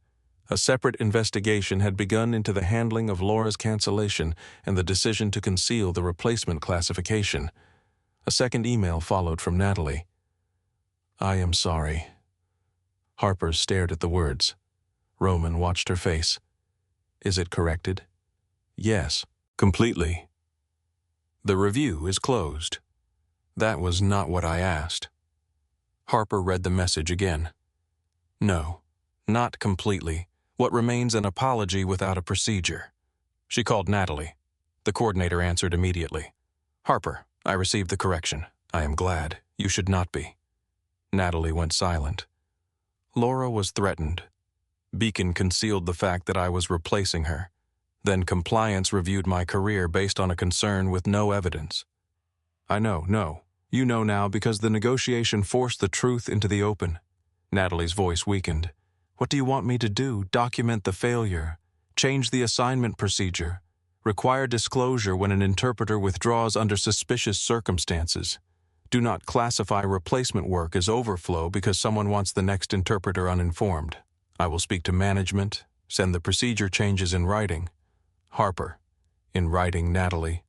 A separate investigation had begun into the handling of Laura's cancellation and the decision to conceal the replacement classification. A second email followed from Natalie. I am sorry. Harper stared at the words. Roman watched her face. Is it corrected? Yes, completely. The review is closed. That was not what I asked. Harper read the message again. No, not completely. What remains an apology without a procedure. She called Natalie. The coordinator answered immediately. Harper, I received the correction. I am glad. You should not be. Natalie went silent. Laura was threatened. Beacon concealed the fact that I was replacing her. Then compliance reviewed my career based on a concern with no evidence. I know, no. You know now because the negotiation forced the truth into the open. Natalie's voice weakened. What do you want me to do? Document the failure. Change the assignment procedure. Require disclosure when an interpreter withdraws under suspicious circumstances. Do not classify replacement work as overflow because someone wants the next interpreter uninformed. I will speak to management, send the procedure changes in writing. Harper. In writing, Natalie.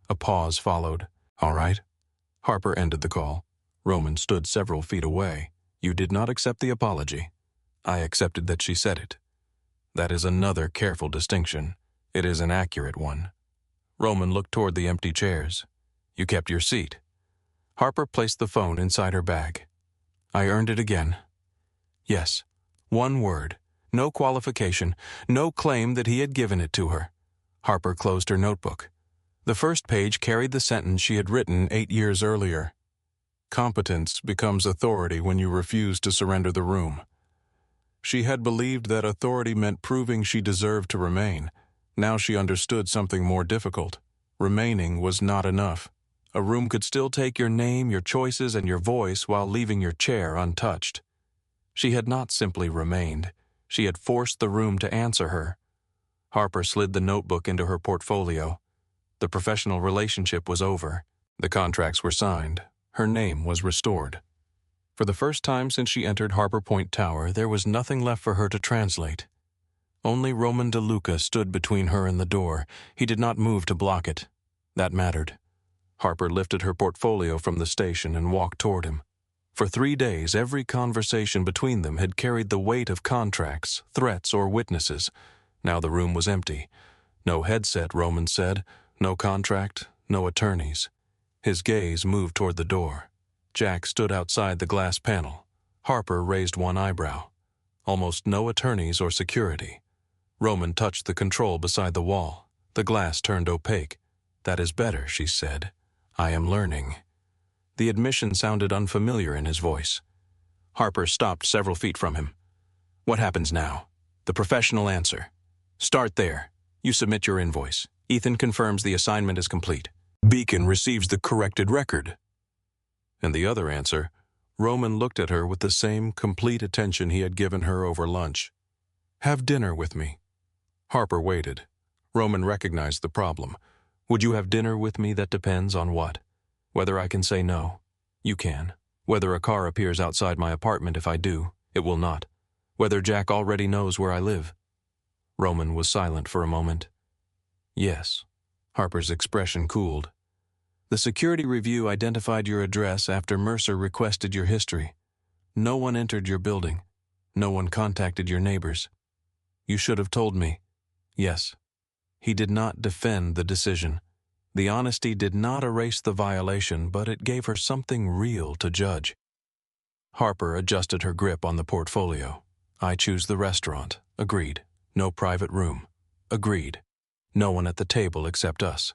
A pause followed. All right. Harper ended the call. Roman stood several feet away. You did not accept the apology. I accepted that she said it. That is another careful distinction. It is an accurate one. Roman looked toward the empty chairs. You kept your seat. Harper placed the phone inside her bag. I earned it again. Yes. One word. No qualification. No claim that he had given it to her. Harper closed her notebook. The first page carried the sentence she had written 8 years earlier. Competence becomes authority when you refuse to surrender the room. She had believed that authority meant proving she deserved to remain. Now she understood something more difficult. Remaining was not enough. A room could still take your name, your choices, and your voice while leaving your chair untouched. She had not simply remained. She had forced the room to answer her. Harper slid the notebook into her portfolio. The professional relationship was over. The contracts were signed. Her name was restored. For the first time since she entered Harbor Point Tower, there was nothing left for her to translate. Only Roman DeLuca stood between her and the door. He did not move to block it. That mattered. Harper lifted her portfolio from the station and walked toward him. For 3 days, every conversation between them had carried the weight of contracts, threats, or witnesses. Now the room was empty. No headset, Roman said. No contract, no attorneys. His gaze moved toward the door. Jack stood outside the glass panel. Harper raised one eyebrow. Almost no attorneys or security. Roman touched the control beside the wall. The glass turned opaque. "That is better," she said. "I am learning." The admission sounded unfamiliar in his voice. Harper stopped several feet from him. "What happens now?" "The professional answer. Start there. You submit your invoice. Ethan confirms the assignment is complete. Beacon receives the corrected record." And the other answer, Roman looked at her with the same complete attention he had given her over lunch. "Have dinner with me." Harper waited. Roman recognized the problem. "Would you have dinner with me? That depends on what? Whether I can say no. You can. Whether a car appears outside my apartment if I do. It will not. Whether Jack already knows where I live." Roman was silent for a moment. "Yes." Harper's expression cooled. "The security review identified your address after Mercer requested your history. No one entered your building. No one contacted your neighbors. You should have told me." "Yes." He did not defend the decision. The honesty did not erase the violation, but it gave her something real to judge. Harper adjusted her grip on the portfolio. "I choose the restaurant. Agreed. No private room. Agreed. No one at the table except us."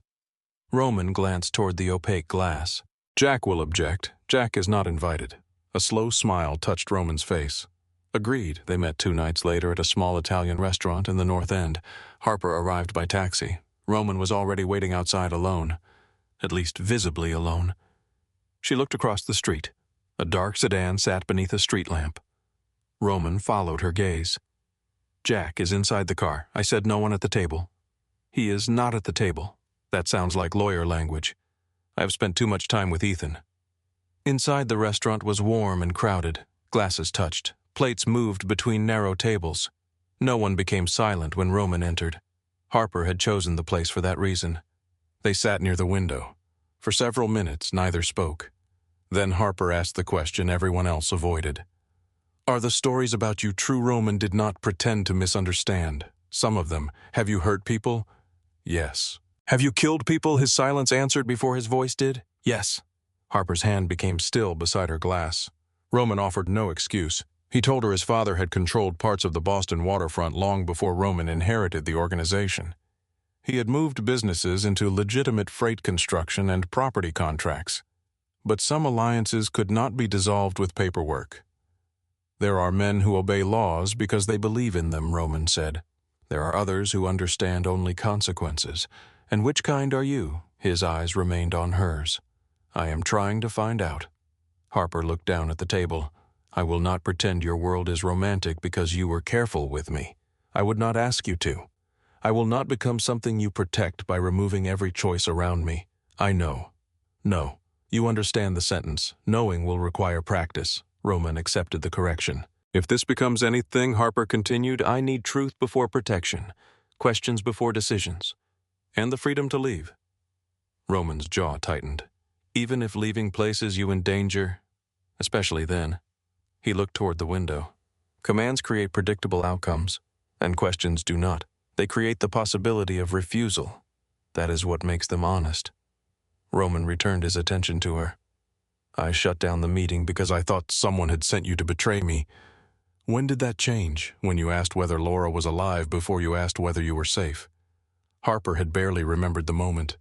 Roman glanced toward the opaque glass. "Jack will object. Jack is not invited." A slow smile touched Roman's face. Agreed. They met 2 nights later at a small Italian restaurant in the North End. Harper arrived by taxi. Roman was already waiting outside alone. At least visibly alone. She looked across the street. A dark sedan sat beneath a street lamp. Roman followed her gaze. "Jack is inside the car. I said no one at the table." "He is not at the table." That sounds like lawyer language. "I have spent too much time with Ethan." Inside the restaurant was warm and crowded. Glasses touched. Plates moved between narrow tables. No one became silent when Roman entered. Harper had chosen the place for that reason. They sat near the window. For several minutes, neither spoke. Then Harper asked the question everyone else avoided. "Are the stories about you true?" Roman did not pretend to misunderstand. "Some of them. Have you hurt people?" "Yes." "Have you killed people?" His silence answered before his voice did. "Yes." Harper's hand became still beside her glass. Roman offered no excuse. He told her his father had controlled parts of the Boston waterfront long before Roman inherited the organization. He had moved businesses into legitimate freight construction and property contracts. But some alliances could not be dissolved with paperwork. "There are men who obey laws because they believe in them," Roman said. "There are others who understand only consequences. And which kind are you?" His eyes remained on hers. "I am trying to find out." Harper looked down at the table. "I will not pretend your world is romantic because you were careful with me. I would not ask you to. I will not become something you protect by removing every choice around me. I know." "No. You understand the sentence. Knowing will require practice." Roman accepted the correction. "If this becomes anything," Harper continued, "I need truth before protection, questions before decisions, and the freedom to leave." Roman's jaw tightened. "Even if leaving places you endanger, especially then." He looked toward the window. "Commands create predictable outcomes, and questions do not. They create the possibility of refusal. That is what makes them honest." Roman returned his attention to her. "I shut down the meeting because I thought someone had sent you to betray me. When did that change? When you asked whether Laura was alive before you asked whether you were safe?" Harper had barely remembered the moment.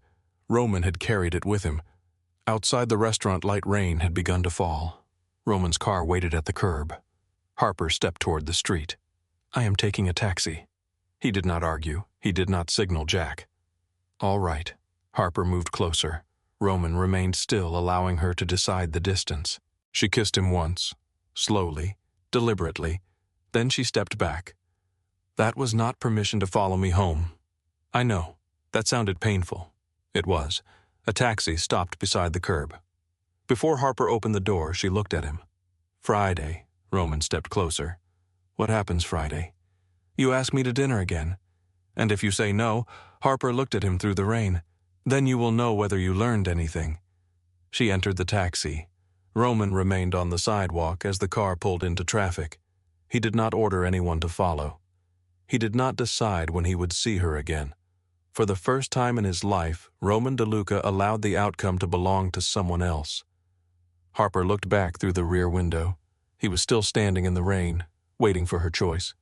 Roman had carried it with him. Outside the restaurant, light rain had begun to fall. Roman's car waited at the curb. Harper stepped toward the street. "I am taking a taxi." He did not argue. He did not signal Jack. "All right." Harper moved closer. Roman remained still, allowing her to decide the distance. She kissed him once, slowly, deliberately. Then she stepped back. "That was not permission to follow me home." "I know. That sounded painful." It was. A taxi stopped beside the curb. Before Harper opened the door, she looked at him. "Friday." Roman stepped closer. "What happens Friday?" "You ask me to dinner again. And if you say no," Harper looked at him through the rain, "then you will know whether you learned anything." She entered the taxi. Roman remained on the sidewalk as the car pulled into traffic. He did not order anyone to follow. He did not decide when he would see her again. For the first time in his life, Roman DeLuca allowed the outcome to belong to someone else. Harper looked back through the rear window. He was still standing in the rain. waiting for her choice.